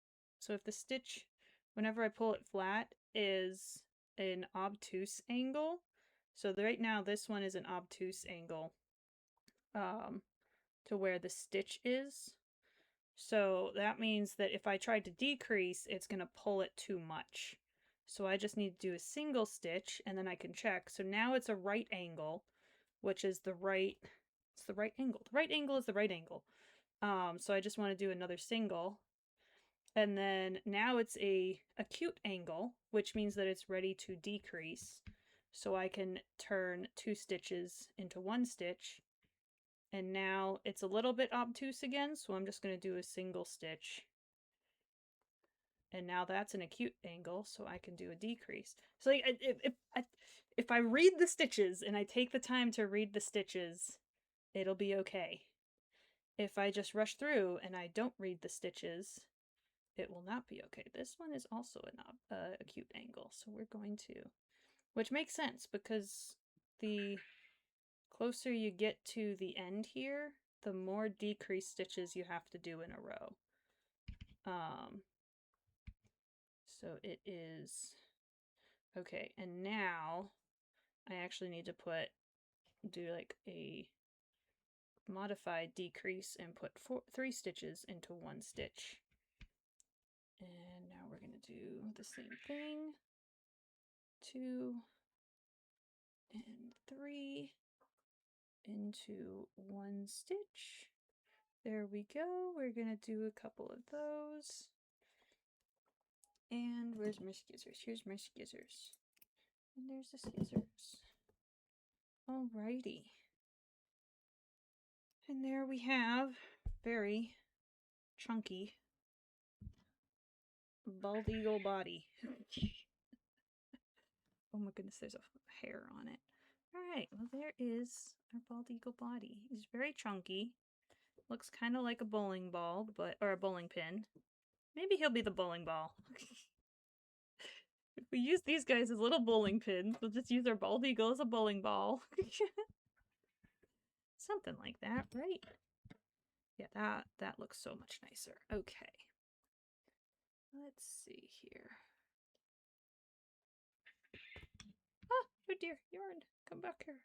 whenever I pull it flat, is an obtuse angle. So right now this one is an obtuse angle to where the stitch is. So that means that if I tried to decrease, it's going to pull it too much. So I just need to do a single stitch and then I can check. So now it's a right angle, which is the right, it's the right angle. The right angle is the right angle. So I just want to do another single. And then now it's a acute angle, which means that it's ready to decrease. So I can turn 2 stitches into 1 stitch. And now it's a little bit obtuse again, so I'm just going to do a single stitch. And now that's an acute angle, so I can do a decrease. So like, if I read the stitches and I take the time to read the stitches, it'll be okay. If I just rush through and I don't read the stitches, it will not be okay. This one is also an acute angle, so we're going to... Which makes sense, because the closer you get to the end here, the more decrease stitches you have to do in a row. So it is... Okay, and now I actually need to do like a modified decrease and put 3 stitches into 1 stitch. And now we're going to do the same thing. 2 and 3 into 1 stitch. There we go. We're going to do a couple of those. And where's my scissors? Here's my scissors. And there's the scissors. Alrighty. And there we have very chunky bald eagle body. Oh my goodness, there's a hair on it. Alright, well there is our bald eagle body. He's very chunky. Looks kind of like a bowling ball, or a bowling pin. Maybe he'll be the bowling ball. If we use these guys as little bowling pins, we'll just use our bald eagle as a bowling ball. Something like that, right? Yeah, that looks so much nicer. Okay. Let's see here. Ah, oh dear, yarn, come back here.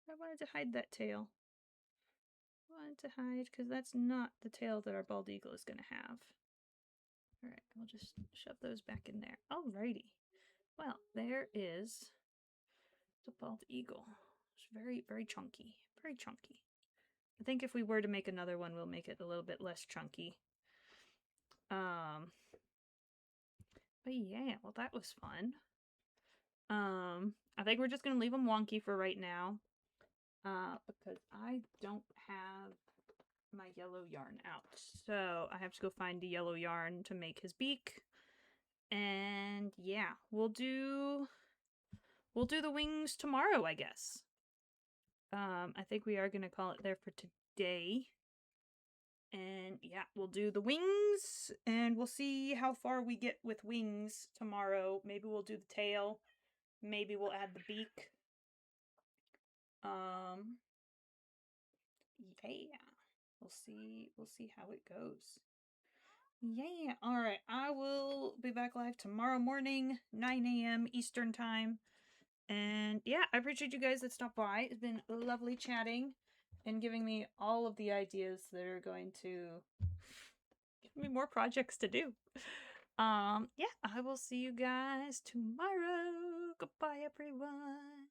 I wanted to hide that tail. I wanted to hide, because that's not the tail that our bald eagle is going to have. Alright, we'll just shove those back in there. Alrighty. Well, there is the bald eagle. It's very, very chunky. Very chunky. I think if we were to make another one, we'll make it a little bit less chunky. But yeah, well that was fun. I think we're just gonna leave him wonky for right now. Because I don't have my yellow yarn out. So I have to go find the yellow yarn to make his beak. And yeah, we'll do the wings tomorrow, I guess. I think we are gonna call it there for today. And yeah, we'll do the wings, and we'll see how far we get with wings tomorrow. Maybe we'll do the tail. Maybe we'll add the beak. Yeah. We'll see how it goes. Yeah, alright. I will be back live tomorrow morning, 9 a.m. Eastern time. And yeah, I appreciate you guys that stopped by. It's been lovely chatting and giving me all of the ideas that are going to give me more projects to do. Yeah, I will see you guys tomorrow. Goodbye, everyone.